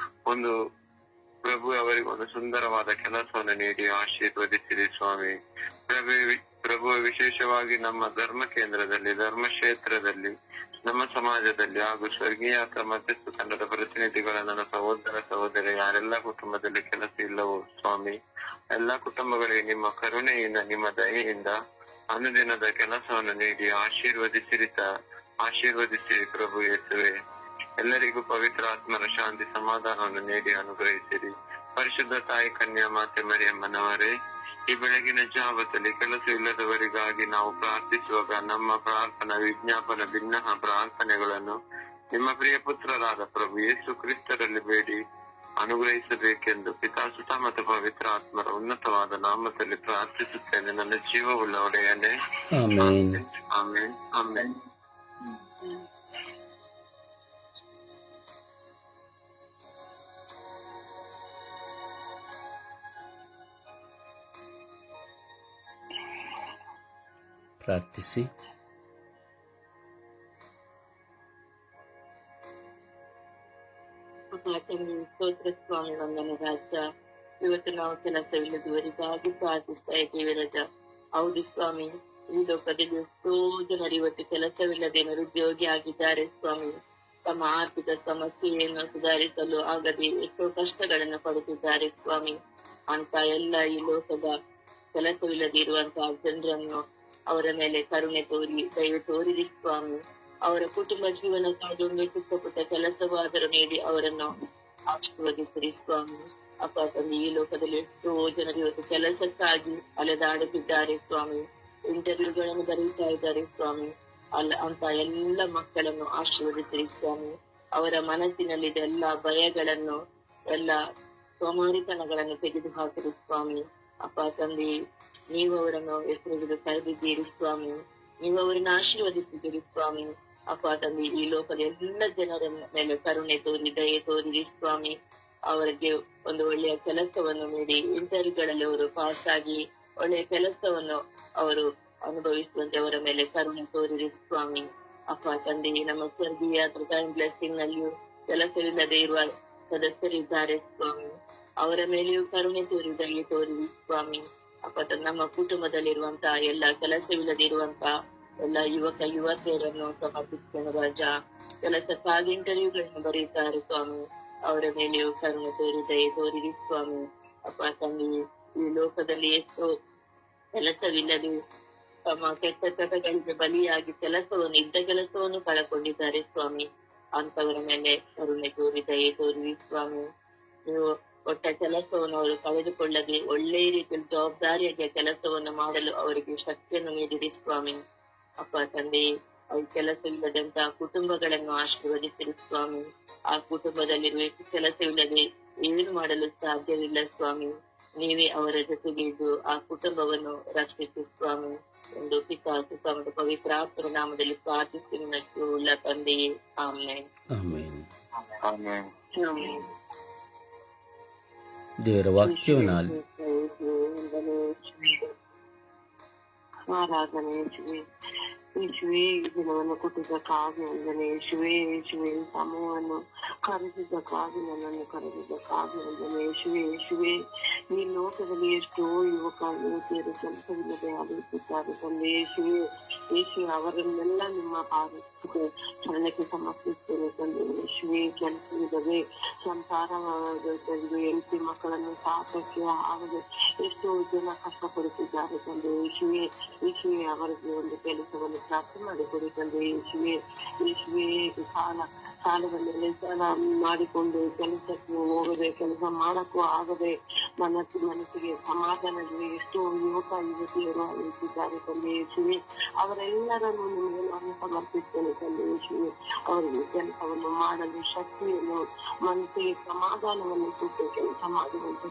ಒಂದು ಪ್ರಭು ಅವರಿಗೆ ಒಂದು ಸುಂದರವಾದ ಕೆಲಸವನ್ನು ನೀಡಿ ಆಶೀರ್ವದಿಸಿರಿ ಸ್ವಾಮಿ. ಪ್ರಭು, ವಿಶೇಷವಾಗಿ ನಮ್ಮ ಧರ್ಮ ಕೇಂದ್ರದಲ್ಲಿ, ಧರ್ಮ ಕ್ಷೇತ್ರದಲ್ಲಿ, ನಮ್ಮ ಸಮಾಜದಲ್ಲಿ ಹಾಗೂ ಸ್ವರ್ಗೀಯ ಮಧ್ಯಸ್ಥ ತಂಡದ ಪ್ರತಿನಿಧಿಗಳ ನನ್ನ ಸಹೋದರ ಸಹೋದರಿ ಯಾರೆಲ್ಲ ಕುಟುಂಬದಲ್ಲಿ ಕೆಲಸ ಇಲ್ಲವೋ ಸ್ವಾಮಿ, ಎಲ್ಲಾ ಕುಟುಂಬಗಳಿಗೆ ನಿಮ್ಮ ಕರುಣೆಯಿಂದ, ನಿಮ್ಮ ದಯೆಯಿಂದ ಅನುದಿನದ ಕೆಲಸವನ್ನು ನೀಡಿ ಆಶೀರ್ವದಿಸಿರಿ ಪ್ರಭು ಯೇಸುವೆ. ಎಲ್ಲರಿಗೂ ಪವಿತ್ರ ಆತ್ಮರ ಶಾಂತಿ ಸಮಾಧಾನವನ್ನು ನೀಡಿ ಅನುಗ್ರಹಿಸಿರಿ. ಪರಿಶುದ್ಧ ತಾಯಿ ಕನ್ಯಾ ಮಾತೆ ಮರಿಯಮ್ಮನವರೇ, ಈ ಬೆಳಗಿನ ಜಾವದಲ್ಲಿ ಕೆಲಸವಿಲ್ಲದವರಿಗಾಗಿ ನಾವು ಪ್ರಾರ್ಥಿಸುವಾಗ ನಮ್ಮ ಪ್ರಾರ್ಥನಾ ವಿಜ್ಞಾಪನ ಭಿನ್ನ ಪ್ರಾರ್ಥನೆಗಳನ್ನು ನಿಮ್ಮ ಪ್ರಿಯ ಪುತ್ರರಾದ ಪ್ರಭು ಯೇಸು ಕ್ರಿಸ್ತರಲ್ಲಿ ಬೇಡಿ ಅನುಗ್ರಹಿಸಬೇಕೆಂದು ಪಿತಾ ಸುತ ಮತ್ತು ಪವಿತ್ರ ಆತ್ಮರ ಉನ್ನತವಾದ ನಾಮದಲ್ಲಿ ಪ್ರಾರ್ಥಿಸುತ್ತೇನೆ. ನನ್ನ ಜೀವವುಳ್ಳ ಒಡೆಯನೇ. ಆಮೆನ್. ಆಮೆನ್. ಆಮೆನ್. ಪ್ರಾರ್ಥಿಸಿ. ಸ್ತೋತ್ರ ಸ್ವಾಮಿ, ವಂದನೆ ರಾಜ. ಇವತ್ತು ನಾವು ಕೆಲಸವಿಲ್ಲದವರಿಗಾಗಿ ಪ್ರಾರ್ಥಿಸ್ತಾ ಇದ್ದೇವೆ ರಾಜ. ಹೌದು ಸ್ವಾಮಿ, ಈ ಲೋಕದಲ್ಲಿ ಎಷ್ಟೋ ಜನರು ಇವತ್ತು ಕೆಲಸವಿಲ್ಲದೆ ನಿರುದ್ಯೋಗಿ ಆಗಿದ್ದಾರೆ ಸ್ವಾಮಿ. ತಮ್ಮ ಆರ್ಥಿಕ ಸಮಸ್ಯೆಯನ್ನು ಸುಧಾರಿಸಲು ಆಗದೆ ಎಷ್ಟೋ ಕಷ್ಟಗಳನ್ನು ಪಡುತ್ತಿದ್ದಾರೆ ಸ್ವಾಮಿ. ಅಂತ ಎಲ್ಲ ಈ ಲೋಕದ ಕೆಲಸವಿಲ್ಲದೆ ಇರುವಂತಹ ಜನರನ್ನು ಅವರ ಮೇಲೆ ಕರುಣೆ ತೋರಿ, ದಯೆ ತೋರಿರಿ ಸ್ವಾಮಿ. ಅವರ ಕುಟುಂಬ ಜೀವನಕ್ಕಾಗಿ ಒಂದು ಚಿಕ್ಕ ಪುಟ್ಟ ಕೆಲಸವಾದರೂ ನೀಡಿ ಅವರನ್ನು ಆಶೀರ್ವದಿಸಿರಿ ಸ್ವಾಮಿ. ಅಪ್ಪ ತಂದೆ, ಈ ಲೋಕದಲ್ಲಿ ಎಷ್ಟೋ ಜನರು ಇವತ್ತು ಕೆಲಸಕ್ಕಾಗಿ ಅಲೆದಾಡುತ್ತಿದ್ದಾರೆ ಸ್ವಾಮಿ, ಇಂಟರ್ವ್ಯೂಗಳನ್ನು ಬರೀತಾ ಇದ್ದಾರೆ ಸ್ವಾಮಿ. ಅಂತ ಎಲ್ಲ ಮಕ್ಕಳನ್ನು ಆಶೀರ್ವದಿಸಿರಿ ಸ್ವಾಮಿ. ಅವರ ಮನಸ್ಸಿನಲ್ಲಿದ್ದ ಎಲ್ಲ ಭಯಗಳನ್ನು, ಎಲ್ಲ ಸೋಮಾರಿತನಗಳನ್ನು ತೆಗೆದು ಹಾಕಿರಿ ಸ್ವಾಮಿ. ಅಪ್ಪ ತಂದೆ, ನೀವು ಅವರನ್ನು ಹೆಸರು ಕರೆದಿದ್ದೀರಿ ಸ್ವಾಮಿ, ನೀವು ಅವರನ್ನು ಆಶೀರ್ವದಿಸಿದ್ದೀರಿ ಸ್ವಾಮಿ. ಅಪ್ಪ ತಂದೆ, ಈ ಲೋಕದ ಎಲ್ಲ ಜನರ ಮೇಲೆ ಕರುಣೆ ತೋರಿ, ದಯೆ ತೋರಿರಿ ಸ್ವಾಮಿ. ಅವರಿಗೆ ಒಂದು ಒಳ್ಳೆಯ ಕೆಲಸವನ್ನು ನೀಡಿ, ಇಂಟರ್ವ್ಯೂಗಳಲ್ಲಿ ಅವರು ಪಾಸ್ ಆಗಿ ಒಳ್ಳೆಯ ಕೆಲಸವನ್ನು ಅವರು ಅನುಭವಿಸುವಂತೆ ಅವರ ಮೇಲೆ ಕರುಣೆ ತೋರಿರಿ ಸ್ವಾಮಿ. ಅಪ್ಪ ತಂದೆ, ನಮ್ಮ ಸ್ವರ್ಗೀಯ ಬ್ಲೆಸ್ಸಿಂಗ್ ನಲ್ಲಿಯೂ ಕೆಲಸವಿಲ್ಲದೆ ಇರುವ ಸದಸ್ಯರಿದ್ದಾರೆ ಸ್ವಾಮಿ, ಅವರ ಮೇಲೆಯೂ ಕರುಣೆ ತೋರಿ, ದಯೆ ತೋರಿರಿ ಸ್ವಾಮಿ. ಅಪ್ಪ ತಂದೆ, ನಮ್ಮ ಕುಟುಂಬದಲ್ಲಿರುವಂತಹ ಎಲ್ಲ ಕೆಲಸವಿಲ್ಲದಿರುವಂತಹ ಎಲ್ಲ ಯುವಕ ಯುವತಿಯರನ್ನು ಸಮರ್ಪಿಸಿಕೊಂಡು ರಾಜ, ಕೆಲಸಕ್ಕಾಗಿ ಇಂಟರ್ವ್ಯೂಗಳನ್ನು ಬರೀತಾರೆ ಸ್ವಾಮಿ, ಅವರ ಮೇಲೆಯೂ ಕರುಣೆ ತೋರಿ, ದಯೆ ತೋರಿರಿ ಸ್ವಾಮಿ. ಅಪ್ಪ ತಂದೆ, ಈ ಲೋಕದಲ್ಲಿ ಎಷ್ಟೋ ಕೆಲಸವಿಲ್ಲದೆ ತಮ್ಮ ಕೆಟ್ಟ ಚಟಗಳಿಗೆ ಬಲಿಯಾಗಿ ಇದ್ದ ಕೆಲಸವನ್ನು ಕಳಕೊಂಡಿದ್ದಾರೆ ಸ್ವಾಮಿ. ಅಂತವರ ಮೇಲೆ ಕರುಣೆ ತೋರಿ, ದಯೆ ತೋರಿರಿ ಸ್ವಾಮಿ. ನೀವು ಕೊಟ್ಟ ಕೆಲಸವನ್ನು ಅವರು ಕಳೆದುಕೊಳ್ಳದೆ ಒಳ್ಳೆಯ ರೀತಿಯಲ್ಲಿ ಜವಾಬ್ದಾರಿಯಾಗಿ ಕೆಲಸವನ್ನು ಮಾಡಲು ಅವರಿಗೆ ಶಕ್ತಿಯನ್ನು ನೀಡಿರಿ ಸ್ವಾಮಿ. ಅಪ್ಪ ತಂದೆ, ಅವ್ರ ಕೆಲಸವಿಲ್ಲದಂತಹ ಕುಟುಂಬಗಳನ್ನು ಆಶೀರ್ವದಿಸಿರಿ ಸ್ವಾಮಿ. ಆ ಕುಟುಂಬದಲ್ಲಿರುವ ಕೆಲಸವಿಲ್ಲದೆ ಏನು ಮಾಡಲು ಸಾಧ್ಯವಿಲ್ಲ ಸ್ವಾಮಿ. ನೀವೇ ಅವರ ಜೊತೆಗೆ ಇದ್ದು ಆ ಕುಟುಂಬವನ್ನು ರಕ್ಷಿಸಿ ಸ್ವಾಮಿ. ಒಂದು ಪಿತಾ, ಸುತ ಮತ್ತು ಪವಿತ್ರ ಆತ್ಮರ ನಾಮದಲ್ಲಿ ಪ್ರಾರ್ಥಿಸಿ ಉಳ್ಳ ತಂದೆಯೇ, ಆಮೆನ್. ಆಮೆನ್. ಆಮೆನ್. ದೇವರ ವಾಕ್ಯವನ್ನು ಆರಾಧನೆ ಯೇಸುವೆ, ಈ ದಿನವನ್ನು ಕೊಟ್ಟಿದ್ದಕ್ಕಾಗಿ ವಂದನೆ ಯೇಸುವೆ. ಯೇಸುವೆ, ಸಮಯವನ್ನು ಕರೆದಿದ್ದಕ್ಕಾಗಿ, ನನ್ನನ್ನು ಕರೆದಿದ್ದಕ್ಕಾಗಿ ವಂದನೆ ಯೇಸುವೆ. ಈ ಲೋಕದಲ್ಲಿ ಎಷ್ಟೋ ಯುವಕ ಯುವತಿಯರು ಕೆಲಸವಿಲ್ಲದೆ ಅಲೆಯುತ್ತಿದ್ದಾರೆ ತಂದೆ ಯೇಸುವೆ. ಅವರನ್ನೆಲ್ಲ ನಿಮ್ಮ ಪಾದಕ್ಕೆ ಶರಣಕ್ಕೆ ಸಮರ್ಪಿಸ್ತೇನೆ ತಂದೆ ಯೇಸುವೆ. ಕೆಲಸವಿಲ್ಲದೆ ಸಂಸಾರ ಹೆಂಡತಿ ಮಕ್ಕಳನ್ನು ಸಾಕಕ್ಕೆ ಆಗದೆ ಎಷ್ಟೋ ಜನ ಕಷ್ಟಪಡುತ್ತಿದ್ದಾರೆ ತಂದೆ ಯೇಸುವೆ. ಅವರಿಗೆ ಒಂದು ಕೆಲಸವನ್ನು ಪ್ರಾಪ್ತಿ ಮಾಡಿಕೊಡಿ ತಂದೆ ಯೇಸುವೆ. ಸಾಲದ ಸಾಲ ಮಾಡಿಕೊಂಡು ಕೆಲಸಕ್ಕೆ ಹೋಗದೆ, ಕೆಲಸ ಮಾಡಕ್ಕೂ ಆಗದೆ, ಮನಸ್ಸಿಗೆ ಸಮಾಧಾನದಲ್ಲಿ ಎಷ್ಟೋ ಯುವಕ ಯುವತಿಯರು ಅಲಿಯುತ್ತಿದ್ದಾರೆ ತಂದೆ ಯೇಸುವೆ. ಅವರೆಲ್ಲರನ್ನು ನಿಮಗೆ ನಾನು ಸಮರ್ಪಿಸ್ತೇನೆ ತಂದೆ ಯೇಸುವೆ. ಅವರಿಗೆ ಕೆಲಸವನ್ನು ಮಾಡಲು ಶಕ್ತಿಯನ್ನು, ಮನಸ್ಸಿಗೆ ಸಮಾಧಾನವನ್ನು ಕೊಟ್ಟು ಕೆಲಸ ಮಾಡುವಂತೆ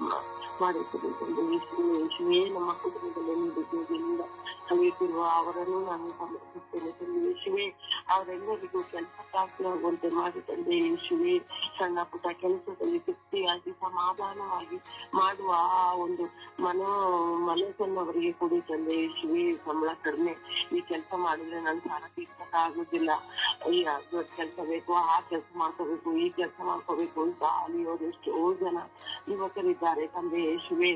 ಮಾಡಿಕೊಡಿ ತಂದೆ ಯೇಸುವೆ. ನಮ್ಮ ಕುಟುಂಬದಲ್ಲಿ ನೀಡಿದ್ದರಿಂದ ಕಲಿಯುತ್ತಿರುವ ಅವರನ್ನು ನಾನು ಸಮರ್ಪಿಸ್ತೇನೆ ತಂದೆ ಯೇಸುವೆ. ಅವರೆಲ್ಲರಿಗೂ ಕೆಲಸಕ್ಕಾಗಿ ಆಗುವಂತೆ ಮಾಡಿ ತಂದೆ ಯೇಸುವೆ. ಸಣ್ಣ ಪುಟ್ಟ ಕೆಲಸದಲ್ಲಿ ತೃಪ್ತಿಯಾಗಿ ಸಮಾಧಾನವಾಗಿ ಮಾಡುವ ಆ ಒಂದು ಮನಸ್ಸನ್ನು ಅವರಿಗೆ ಕೊಡಿ ತಂದೆ ಯೇಸುವೆ. ಸಂಬಳ ಕಡಿಮೆ, ಈ ಕೆಲಸ ಮಾಡಿದ್ರೆ ನನ್ನ ಸಾಲ ತೀರ್ಸಕ್ಕಾಗುದಿಲ್ಲ, ಈ ದೊಡ್ಡ ಕೆಲಸ ಬೇಕು, ಆ ಕೆಲಸ ಮಾಡ್ಕೋಬೇಕು, ಈ ಕೆಲಸ ಮಾಡ್ಕೋಬೇಕು ಅಂತ ಅಲಿಯೋರು ಎಷ್ಟೋ ಜನ ಯುವಕರಿದ್ದಾರೆ ತಂದೆ ಯೇಸುವೆ.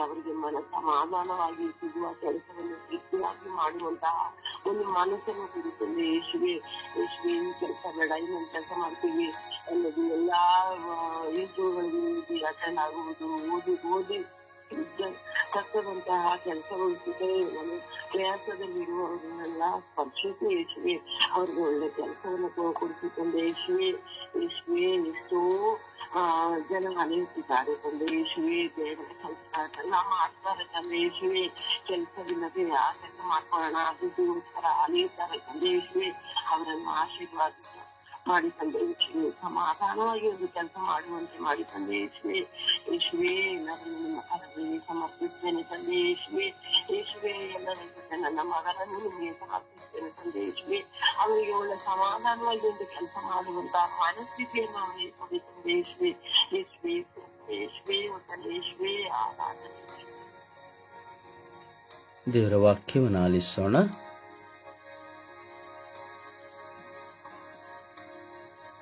ಅವರಿಗೆ ಸಮಾಧಾನವಾಗಿ ಸಿಗುವ ಕೆಲಸವನ್ನು ತೃಪ್ತಿಯಾಗಿ ಮಾಡುವಂತಹ ಒಂದು ಮನಸ್ಸನ್ನು ಕೊಡಿ ತಂದೆ ಯೇಸುವೆ. ಈ ಕೆಲಸ ಬೇಡ, ಇನ್ನೊಂದು ಕೆಲಸ ಮಾಡ್ತೀವಿ ಅನ್ನೋದು ಎಲ್ಲಾ ಇಂಟರ್ವ್ಯೂಗಳಿಗೆ ಅಟೆಂಡ್ ಆಗುವುದು, ಓದಿ ಕಷ್ಟದಂತಹ ಕೆಲಸಗಳು ಪ್ರಯಾಸದಲ್ಲಿರುವವರನ್ನೆಲ್ಲ ಸ್ಪರ್ಶಿಸಿ ಯೇಸುವೆ. ಅವ್ರಿಗೆ ಒಳ್ಳೆ ಕೆಲಸವನ್ನು ಕೊಡಿಸಿ ತಂದೆ ಯೇಸುವೆ. ಎಷ್ಟೋ ಜನ ಅಲಿಯುತ್ತಿದ್ದಾರೆ ತಂದೆ ಯೇಸುವೆ. ದೇವರ ಕೆಲಸ ಮಾಡ್ತಾರೆ ತಂದೆ ಯೇಸುವೆ. ಕೆಲಸವಿಲ್ಲದೆ ಆ ಕೆಲಸ ಮಾಡ್ಕೊಳ್ಳೋಣ ಅದಕ್ಕೋಸ್ಕರ ಅಲಿಯುತ್ತಾರೆ ತಂದೆ ಯೇಸುವೆ. ಅವರನ್ನು ಆಶೀರ್ವಾದ ಮಾಡಿ ತಂದೆ ಯೇಸುವೆ. ಸಮಾಧಾನವಾಗಿ ಒಂದು ಕೆಲಸ ಮಾಡುವಂತೆ ಮಾಡಿ ತಂದೆ ಯೇಸುವೆ. ಎಲ್ಲರನ್ನು ನಿಮ್ಮ ಕರದಲ್ಲಿ ಸಮರ್ಪಿಸ್ತೇನೆ ತಂದೆ ಯೇಸುವೆ. ಎಲ್ಲರ ಜೊತೆ ನನ್ನ ಮಗನನ್ನು ನಿಮಗೆ ಸಮರ್ಪಿಸ್ತೇನೆ ತಂದೆ ಯೇಸುವೆ. ಅವರಿಗೆ ಒಳ್ಳೆ ಸಮಾಧಾನವಾಗಿ ಒಂದು ಕೆಲಸ ಮಾಡುವಂತಹ ಮನಸ್ಥಿತಿಯನ್ನು ಅವರಿಗೆ ಕೊಡಿ ತಂದೆ ಯೇಸುವೆ. ಆರಾಧನೆ. ದೇವರ ವಾಕ್ಯವನ್ನು ಆಲಿಸೋಣ.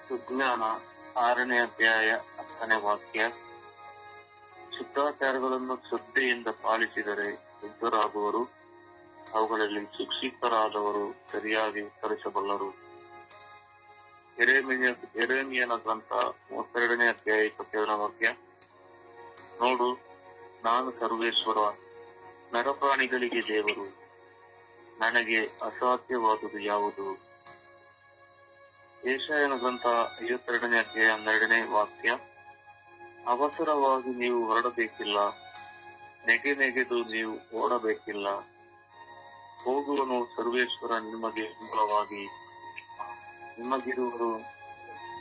ಸುಜ್ಞಾನ 6ನೇ ಅಧ್ಯಾಯ 10ನೇ ವಾಕ್ಯ. ಶಿಷ್ಟಾಚಾರಗಳನ್ನು ಶ್ರದ್ಧೆಯಿಂದ ಪಾಲಿಸಿದರೆ ಶುದ್ಧರಾಗುವರು, ಅವುಗಳಲ್ಲಿ ಶಿಕ್ಷಿತರಾದವರು ಸರಿಯಾಗಿ ಉತ್ತರಿಸಬಲ್ಲರು. ಯೆರೆಮೀಯನ ಗ್ರಂಥ 32ನೇ ಅಧ್ಯಾಯ 27ನೇ ವಾಕ್ಯ. ನೋಡು, ನಾನು ಸರ್ವೇಶ್ವರ, ನರಪ್ರಾಣಿಗಳಿಗೆ ದೇವರು, ನನಗೆ ಅಸಾಧ್ಯವಾದುದು ಯಾವುದು? ಯೆಶಾಯನ ಗ್ರಂಥ 52ನೇ ಅಧ್ಯಾಯ 12ನೇ ವಾಕ್ಯ. ಅವಸರವಾಗಿ ನೀವು ಹೊರಡಬೇಕಿಲ್ಲ, ನೆಗೆದು ನೀವು ಓಡಬೇಕಿಲ್ಲ. ಹೋಗುವನು ಸರ್ವೇಶ್ವರ ನಿಮಗೆ ಹಿಂಬಲವಾಗಿ, ನಿಮಗಿರುವರು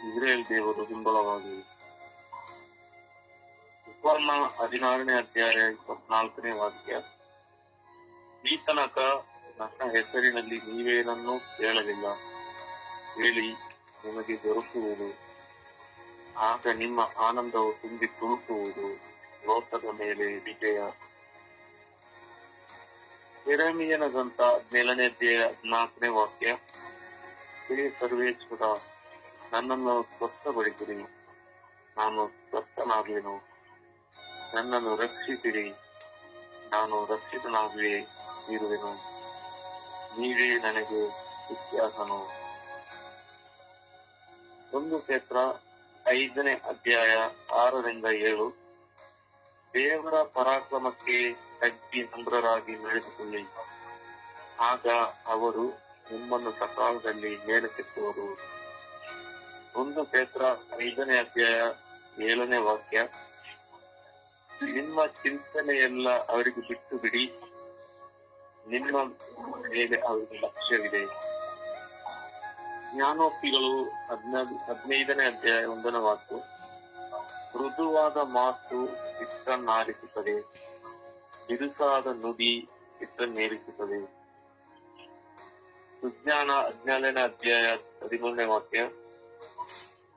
ಇಸ್ರೇಲ್ ದೇವರು ಹಿಂಬಲವಾಗಿ. ಉಪರ್ಣ 16ನೇ ಅಧ್ಯಾಯ 24ನೇ ವಾಕ್ಯ. ಈ ತನಕ ನನ್ನ ಹೆಸರಿನಲ್ಲಿ ನೀವೇನನ್ನೂ ಕೇಳಲಿಲ್ಲ, ಹೇಳಿ ನಿಮಗೆ ದೊರಕುವುದು. ಆಗ ನಿಮ್ಮ ಆನಂದವು ತುಂಬಿ ತುಳುಕುವುದು, ಲೋಕದ ಮೇಲೆ ವಿಜಯ. ಯೆರೆಮೀಯನ ಗ್ರಂಥ 17ನೇ ಅಧ್ಯಾಯ 14ನೇ ವಾಕ್ಯ. ಹೇ ಸರ್ವೇಶ್ವರ, ನನ್ನನ್ನು ಸ್ವಸ್ಥಗೊಳಿಸಿರಿ, ನಾನು ಸ್ವಸ್ಥನಾಗುವೆನು. ನನ್ನನ್ನು ರಕ್ಷಿಸಿರಿ, ನಾನು ರಕ್ಷಿತನಾಗುವೆ ಇರುವೆನು. ನೀವೇ ನನಗೆ ವ್ಯತ್ಯಾಸನು. 1 ಪೇತ್ರ 5ನೇ ಅಧ್ಯಾಯ 6ರಿಂದ 7. ದೇವರ ಪರಾಕ್ರಮಕ್ಕೆ ತಗ್ಗಿ ನಮ್ರರಾಗಿ ನಡೆದುಕೊಳ್ಳಿ, ಆಗ ಅವರು ನಿಮ್ಮನ್ನು ಸಕಾಲದಲ್ಲಿ ಮೇಲಕ್ಕೆತ್ತುವರು. 1 ಪೇತ್ರ 5ನೇ ಅಧ್ಯಾಯ 7ನೇ ವಾಕ್ಯ. ನಿಮ್ಮ ಚಿಂತನೆಯೆಲ್ಲ ಅವರಿಗೆ ಬಿಟ್ಟು ಬಿಡಿ, ನಿಮ್ಮ ಮೇಲೆ ಅವರಿಗೆ ಲಕ್ಷ್ಯವಿದೆ. ಜ್ಞಾನೋಕ್ತಿಗಳು 15ನೇ ಅಧ್ಯಾಯ 1ನೇ ವಾಕ್ಯ. ಮೃದುವಾದ ಮಾತು ಚಿತ್ತನ್ನಾರಿಸುತ್ತದೆ, ಬಿರುಸಾದ ನುಡಿ ಚಿತ್ತನ್ನೇರಿಸುತ್ತದೆ. ಸುಜ್ಞಾನ 14ನೇ ಅಧ್ಯಾಯ 13ನೇ ವಾಕ್ಯ.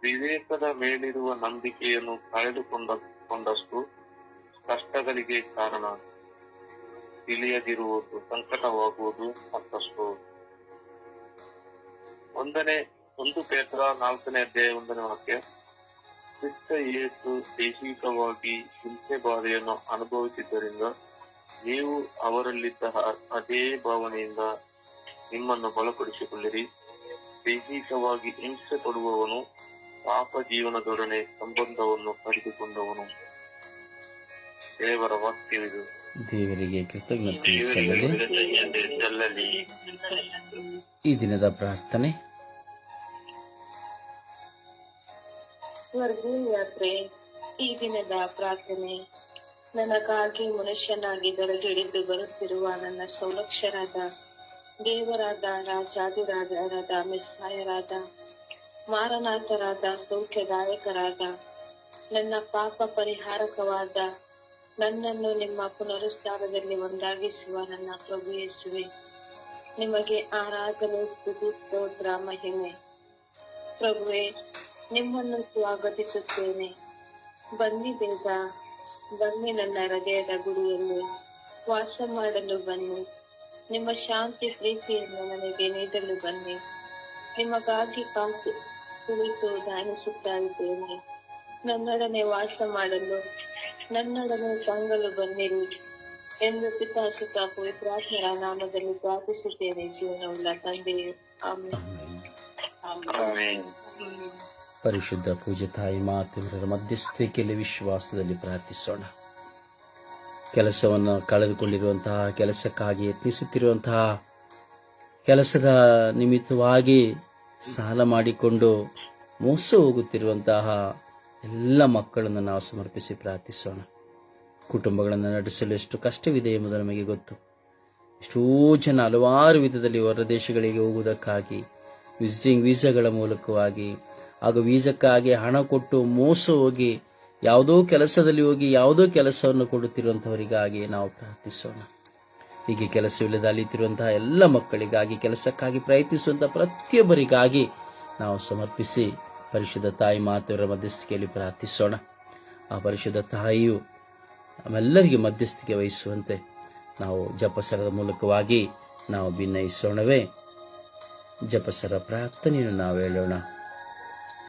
ವಿವೇಕದ ಮೇಲಿರುವ ನಂಬಿಕೆಯನ್ನು ಕಳೆದುಕೊಂಡಷ್ಟು ಕಷ್ಟಗಳಿಗೆ ಕಾರಣ, ತಿಳಿಯದಿರುವುದು ಸಂಕಟವಾಗುವುದು ಮತ್ತಷ್ಟು. 1 ಪೇತ್ರ 4ನೇ ಅಧ್ಯಾಯ 1ನೇ ವಾಕ್ಯ. ಕ್ರಿಸ್ತ ಯೇಸು ದೈಹಿಕವಾಗಿ ಹಿಂಸೆ ಬಾಧೆಯನ್ನು ಅನುಭವಿಸಿದ್ದರಿಂದ ನೀವು ಅವರಲ್ಲಿದ್ದ ಅದೇ ಭಾವನೆಯಿಂದ ನಿಮ್ಮನ್ನು ಬಲಪಡಿಸಿಕೊಳ್ಳಿರಿ. ದೈಹಿಕವಾಗಿ ಹಿಂಸೆ ಪಡುವವನು ಪಾಪ ಜೀವನದೊಡನೆ ಸಂಬಂಧವನ್ನು ಪಡೆದುಕೊಂಡವನು. ದೇವರ ವಾಕ್ಯವಿದು. ದೇವರಿಗೆ ಕೃತಜ್ಞತೆ ಸಲ್ಲಲಿ. ಈ ದಿನದ ಪ್ರಾರ್ಥನೆ. ಸ್ವರ್ಗೀಯ ಯಾತ್ರೆ. ಈ ದಿನದ ಪ್ರಾರ್ಥನೆ. ನನಗಾಗಿ ಮನುಷ್ಯನಾಗಿ ದೊರಗಿಳಿದು ಬರುತ್ತಿರುವ ನನ್ನ ಸೌಲಕ್ಷರಾದ ದೇವರಾದ ರಾಜಾದಿರಾಜರಾದ ಮೆಸ್ಸಾಯರಾದ ಮಾರನಾಥರಾದ ಸೌಖ್ಯದಾಯಕರಾದ ನನ್ನ ಪಾಪ ಪರಿಹಾರಕವಾದ ನನ್ನನ್ನು ನಿಮ್ಮ ಪುನರುದ್ಧಾರದಲ್ಲಿ ಒಂದಾಗಿಸುವ ನನ್ನ ಪ್ರಭು ಯೇಸುವೆ, ನಿಮಗೆ ಆರಾಧನೆ, ಸ್ತುತಿ, ಸ್ತೋತ್ರ, ಮಹಿಮೆ. ಪ್ರಭುವೆ, ನಿಮ್ಮನ್ನು ಸ್ವಾಗತಿಸುತ್ತೇನೆ. ಬನ್ನಿ ಬೇಗ, ಬನ್ನಿ ನನ್ನ ಹೃದಯದ ಗುಡಿಯಲ್ಲಿ ವಾಸ ಮಾಡಲು ಬನ್ನಿ. ನಿಮ್ಮ ಶಾಂತಿ ಪ್ರೀತಿಯನ್ನು ನನಗೆ ನೀಡಲು ಬನ್ನಿ. ನಿಮಗಾಗಿ ಕಾತು ಕುಳಿತು ಧ್ಯಾನಿಸುತ್ತಾ ಇದ್ದೇನೆ. ನನ್ನೊಡನೆ ವಾಸ ಮಾಡಲು, ನನ್ನೊಡನೆ ತಂಗಲು ಬನ್ನಿರಿ ಎಂದು ಪಿತಾಸುತ ಪವಿತ್ರಾತ್ಮರ ನಾಮದಲ್ಲಿ ಪ್ರಾರ್ಥಿಸುತ್ತೇನೆ, ಜೀವನವುಳ್ಳ ತಂದೆಯೇ. ಆಮೆನ್. ಪರಿಶುದ್ಧ ಪೂಜ್ಯ ತಾಯಿ ಮಾತೆಯವರ ಮಧ್ಯಸ್ಥಿಕೆಯಲ್ಲಿ ವಿಶ್ವಾಸದಲ್ಲಿ ಪ್ರಾರ್ಥಿಸೋಣ. ಕೆಲಸವನ್ನು ಕಳೆದುಕೊಂಡಿರುವಂತಹ, ಕೆಲಸಕ್ಕಾಗಿ ಯತ್ನಿಸುತ್ತಿರುವಂತಹ, ಕೆಲಸದ ನಿಮಿತ್ತವಾಗಿ ಸಾಲ ಮಾಡಿಕೊಂಡು ಮೋಸ ಹೋಗುತ್ತಿರುವಂತಹ ಎಲ್ಲ ಮಕ್ಕಳನ್ನು ನಾವು ಸಮರ್ಪಿಸಿ ಪ್ರಾರ್ಥಿಸೋಣ. ಕುಟುಂಬಗಳನ್ನು ನಡೆಸಲು ಎಷ್ಟು ಕಷ್ಟವಿದೆ ಎಂಬುದು ನಮಗೆ ಗೊತ್ತು. ಎಷ್ಟೋ ಜನ ಹಲವಾರು ವಿಧದಲ್ಲಿ ಹೊರ ದೇಶಗಳಿಗೆ ಹೋಗುವುದಕ್ಕಾಗಿ ವಿಸಿಟಿಂಗ್ ವೀಸಾಗಳ ಮೂಲಕವಾಗಿ ಹಾಗೂ ವೀಸಕ್ಕಾಗಿ ಹಣ ಕೊಟ್ಟು ಮೋಸ ಹೋಗಿ ಯಾವುದೋ ಕೆಲಸದಲ್ಲಿ ಹೋಗಿ ಯಾವುದೋ ಕೆಲಸವನ್ನು ಕೊಡುತ್ತಿರುವಂಥವರಿಗಾಗಿ ನಾವು ಪ್ರಾರ್ಥಿಸೋಣ. ಹೀಗೆ ಕೆಲಸವಿಲ್ಲದ ಅಲಿತಿರುವಂತಹ ಎಲ್ಲ ಮಕ್ಕಳಿಗಾಗಿ, ಕೆಲಸಕ್ಕಾಗಿ ಪ್ರಯತ್ನಿಸುವಂತಹ ಪ್ರತಿಯೊಬ್ಬರಿಗಾಗಿ ನಾವು ಸಮರ್ಪಿಸಿ ಪರಿಶುದ್ಧ ತಾಯಿ ಮಾತೆಯವರ ಮಧ್ಯಸ್ಥಿಕೆಯಲ್ಲಿ ಪ್ರಾರ್ಥಿಸೋಣ. ಆ ಪರಿಶುದ್ಧ ತಾಯಿಯು ನಮ್ಮೆಲ್ಲರಿಗೆ ಮಧ್ಯಸ್ಥಿಕೆ ವಹಿಸುವಂತೆ ನಾವು ಜಪಸರದ ಮೂಲಕವಾಗಿ ನಾವು ಭಿನ್ನಯಿಸೋಣವೇ. ಜಪಸರ ಪ್ರಾರ್ಥನೆಯನ್ನು ನಾವು ಹೇಳೋಣ.